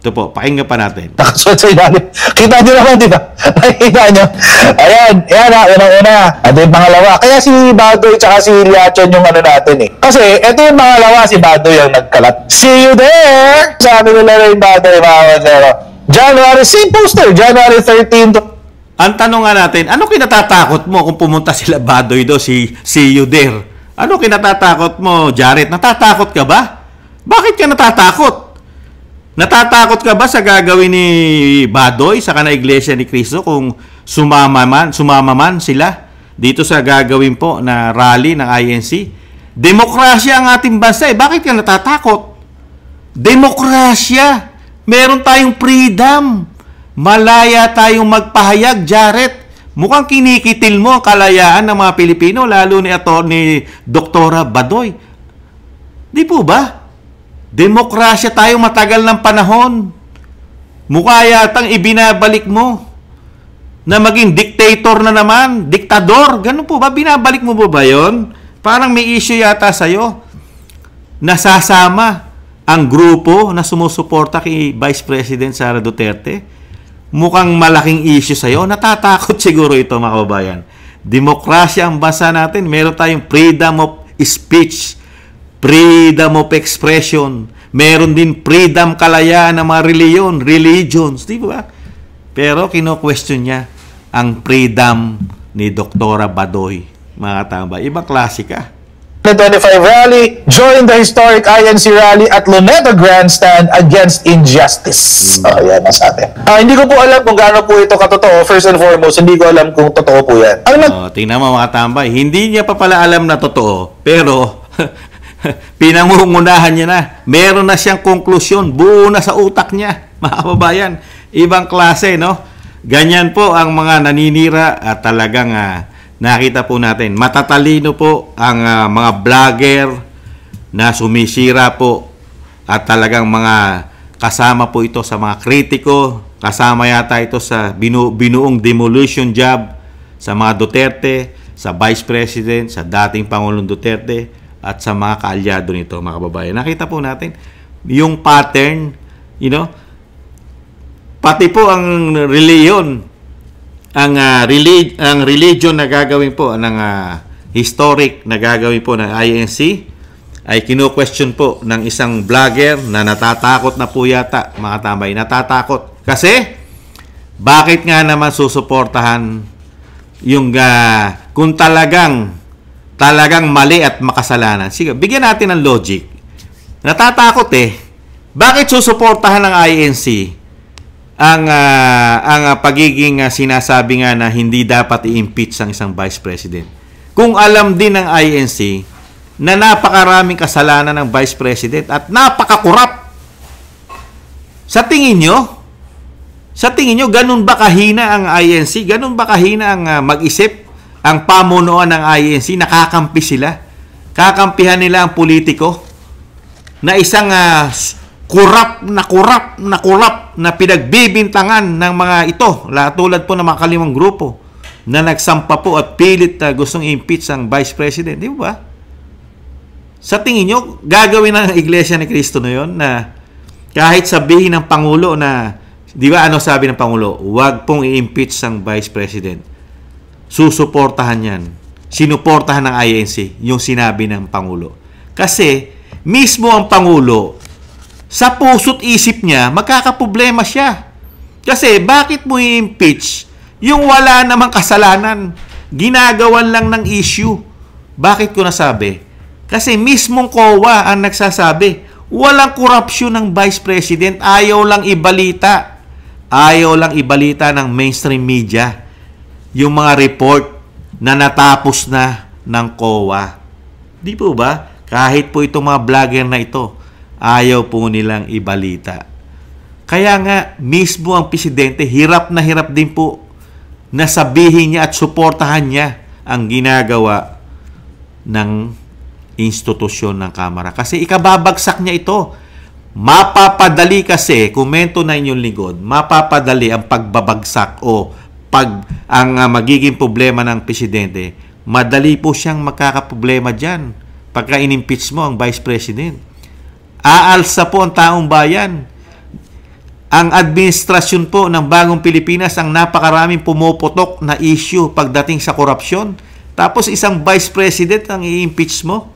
Ito po, pakinggan pa natin. Nakasuot sa ilalim. Kita nyo naman, di ba? Nakikita nyo. Ayan, unang-una. At yung pangalawa. Kaya si Badoy tsaka si Liachon yung ano natin Kasi, ito yung pangalawa, si Badoy yung nagkalat. See you there! Sabi nila rin Badoy, mga kasero. January, same poster, January 13 Ang tanong nga natin, ano kinatatakot mo kung pumunta sila Badoy do, see you there? Ano kinatatakot mo, Jared? Natatakot ka ba? Bakit ka natatakot? Natatakot ka ba sa gagawin ni Badoy sa kana Iglesia ni Cristo kung sumama man sila? dito sa gagawin po na rally ng INC. Demokrasya ang ating bansa eh. Bakit ka natatakot? Demokrasya. Meron tayong freedom. Malaya tayong magpahayag, Jared. Mukhang kinikitil mo ang kalayaan ng mga Pilipino, lalo ni Atty. Dr. Badoy. Di po ba? Demokrasya tayo matagal ng panahon. Mukha yatang ibinabalik mo na maging dictator na naman, diktador. Ganun po ba? Binabalik mo ba yun? Parang may issue yata sa'yo. Nasasama ang grupo na sumusuporta kay Vice President Sara Duterte. Mukhang malaking issue sa'yo. Natatakot siguro ito, mga kababayan. Demokrasya ang bansa natin. Meron tayong freedom of speech, freedom of expression. Meron din freedom, kalayaan ng mga religions. Di ba? Pero kino-question niya ang freedom ni Dr. Badoy. Mga katambay. Ibang klase ka. 2025 rally, join the historic INC rally at Luneta Grandstand against injustice. Yan nasabi. Hindi ko po alam kung gaano po ito katotoo. First and foremost, hindi ko alam kung totoo po yan. Tingnan mo mga tambay, hindi niya pa pala alam na totoo. Pero, pinangungunahan niya na. Meron na siyang konklusyon. Buo na sa utak niya. Mga kababayan, ibang klase, no? Ganyan po ang mga naninira at talagang nakita po natin, matatalino po ang mga vlogger na sumisira po at talagang mga kasama po ito sa mga kritiko, kasama yata ito sa binuong demolition job sa mga Duterte, sa Vice President, sa dating Pangulong Duterte at sa mga kaalyado nito, mga kababayan. Nakita po natin yung pattern, pati po ang reliyon, ang religion na gagawin po ng historic na gagawin po ng INC ay kino-question po ng isang vlogger na natatakot na po yata, mga tambay, natatakot. Kasi, bakit nga naman susuportahan yung kung talagang mali at makasalanan? Sige, bigyan natin ng logic. Natatakot eh. Bakit susuportahan ng INC ang pagiging sinasabi nga na hindi dapat i-impeach ang isang Vice President? Kung alam din ng INC na napakaraming kasalanan ng Vice President at napakakurap. Sa tingin nyo, ganun ba kahina ang INC? Ganun ba kahina ang mag-isip? Ang pamunuan ng INC, nakakampi sila? Kakampihan nila ang politiko na isang kurap na pinagbibintangan ng mga ito, tulad po ng mga kalimang grupo na nagsampa po at pilit na gustong impeach ang Vice President. Di ba? Sa tingin nyo, gagawin ng Iglesia ni Cristo na yun na kahit sabihin ng Pangulo na, di ba ano sabi ng Pangulo? Huwag pong i-impeach ang Vice President. Susuportahan yan. Sinuportahan ng INC yung sinabi ng Pangulo. Kasi mismo ang Pangulo, sa puso't isip niya, magkakaproblema siya. Kasi bakit mo i-impeach yung wala namang kasalanan? Ginagawan lang ng issue. Bakit ko nasabi? Kasi mismong COA ang nagsasabi, walang korupsyon ng Vice President, ayaw lang ibalita. Ayaw lang ibalita ng mainstream media yung mga report na natapos na ng COA. Di po ba? Kahit po itong mga vlogger na ito, ayaw po nilang ibalita. Kaya nga, mismo ang presidente, hirap na hirap din po na sabihin niya at suportahan niya ang ginagawa ng institusyon ng Kamara. Kasi ikababagsak niya ito. Mapapadali kasi, komento na inyong lingkod, mapapadali ang pagbabagsak o ang magiging problema ng presidente. Madali po siyang magkakaproblema dyan pagka in-impeach mo ang Vice President. Aalsa po ang taong bayan. Ang administrasyon po ng Bagong Pilipinas ang napakaraming pumuputok na issue pagdating sa korupsyon. Tapos isang Vice President ang i-impeach mo.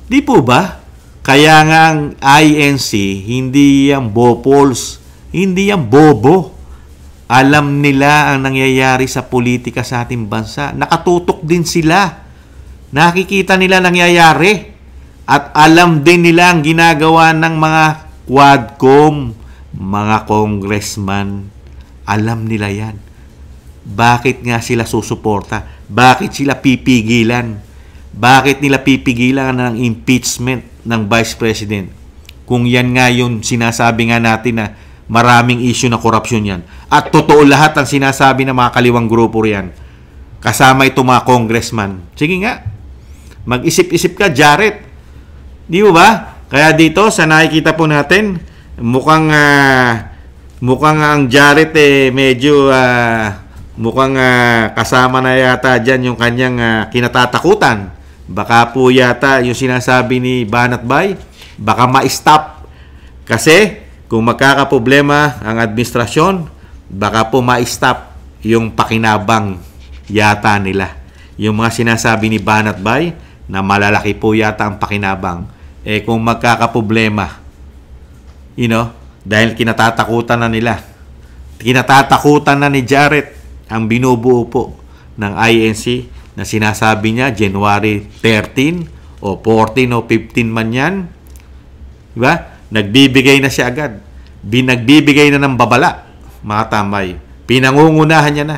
Di po ba? Kaya nga ang INC, hindi yan bopols, hindi yan bobo. Alam nila ang nangyayari sa politika sa ating bansa. Nakatutok din sila. Nakikita nila nangyayari. At alam din nila ang ginagawa ng mga quadcom, mga congressman. Alam nila yan. bakit nga sila susuporta? Bakit sila pipigilan? Bakit nila pipigilan ng impeachment ng Vice President? Kung yan nga yung sinasabi nga natin na maraming issue na korupsyon yan. At totoo lahat ang sinasabi ng mga kaliwang grupo riyan. Kasama itong mga congressman. Sige nga, mag-isip-isip ka, Jared. Di ba? Kaya dito, sa nakikita po natin, mukhang ang Jared medyo mukhang kasama na yata dyan yung kanyang kinatatakutan. Baka po yata yung sinasabi ni Banat Bay, baka ma-stop. Kasi kung magkakaproblema ang administrasyon, baka po ma-stop yung pakinabang yata nila. Yung mga sinasabi ni Banat Bay na malalaki po yata ang pakinabang. Kung magkakaproblema, dahil kinatatakutan na nila. Kinatatakutan na ni Jared ang binubuo po ng INC na sinasabi niya January 13 o 14 o 15 man yan. Diba? Nagbibigay na siya agad. Nagbibigay na ng babala, mga tambay. Pinangungunahan niya na.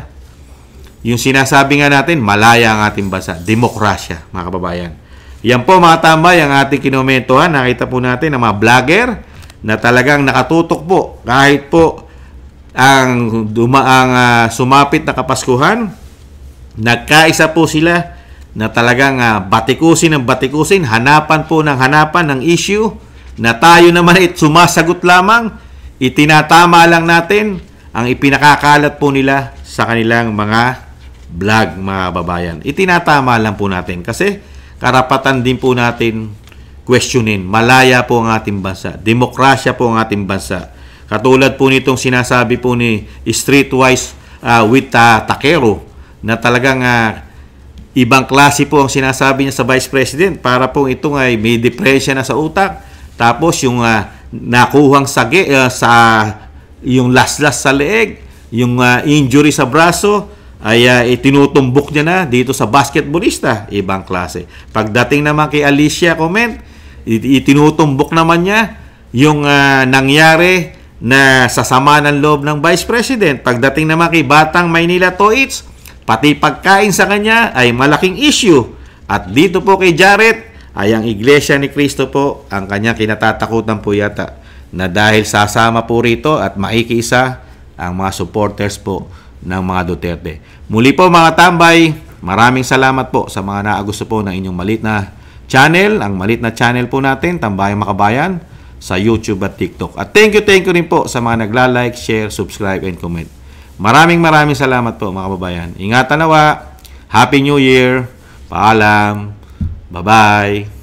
Yung sinasabi nga natin, malaya ang ating bansa. Demokrasya, mga kababayan. Yan po, mga tambay, ang ating kinomentohan. Nakita po natin ang mga vlogger na talagang nakatutok po. Kahit po ang sumapit na Kapaskuhan, nagkaisa po sila na talagang batikusin ng batikusin, hanapan po ng hanapan ng issue na tayo naman sumasagot lamang, itinatama lang natin ang ipinakakalat po nila sa kanilang mga vlog, mga babayan. Itinatama lang po natin kasi karapatan din po natin questionin. Malaya po ang ating bansa. Demokrasya po ang ating bansa. Katulad po nitong sinasabi po ni Streetwise with Takero na talagang ibang klase po ang sinasabi niya sa Vice President para po itong ay may depresya na sa utak. Tapos yung nakuhang yung laslas sa leeg, yung injury sa braso, ay itinutumbok niya na dito sa basketballista. Ibang klase. Pagdating naman kay Alicia Comment, itinutumbok naman niya yung nangyari na sasama ng loob ng Vice President. Pagdating naman kay Batang Maynila Toits, pati pagkain sa kanya ay malaking issue. At dito po kay Jared, ay ang Iglesia ni Cristo po ang kanyang kinatatakutan po yata na dahil sasama po rito at makikiisa ang mga supporters po ng mga Duterte. Muli po mga tambay, maraming salamat po sa mga naagusto po ng inyong malit na channel, ang malit na channel po natin, Tambayang Makabayan, sa YouTube at TikTok. At thank you rin po sa mga nagla-like, share, subscribe, and comment. Maraming salamat po mga kababayan. Ingatan nawa. Happy New Year. Paalam. Bye-bye.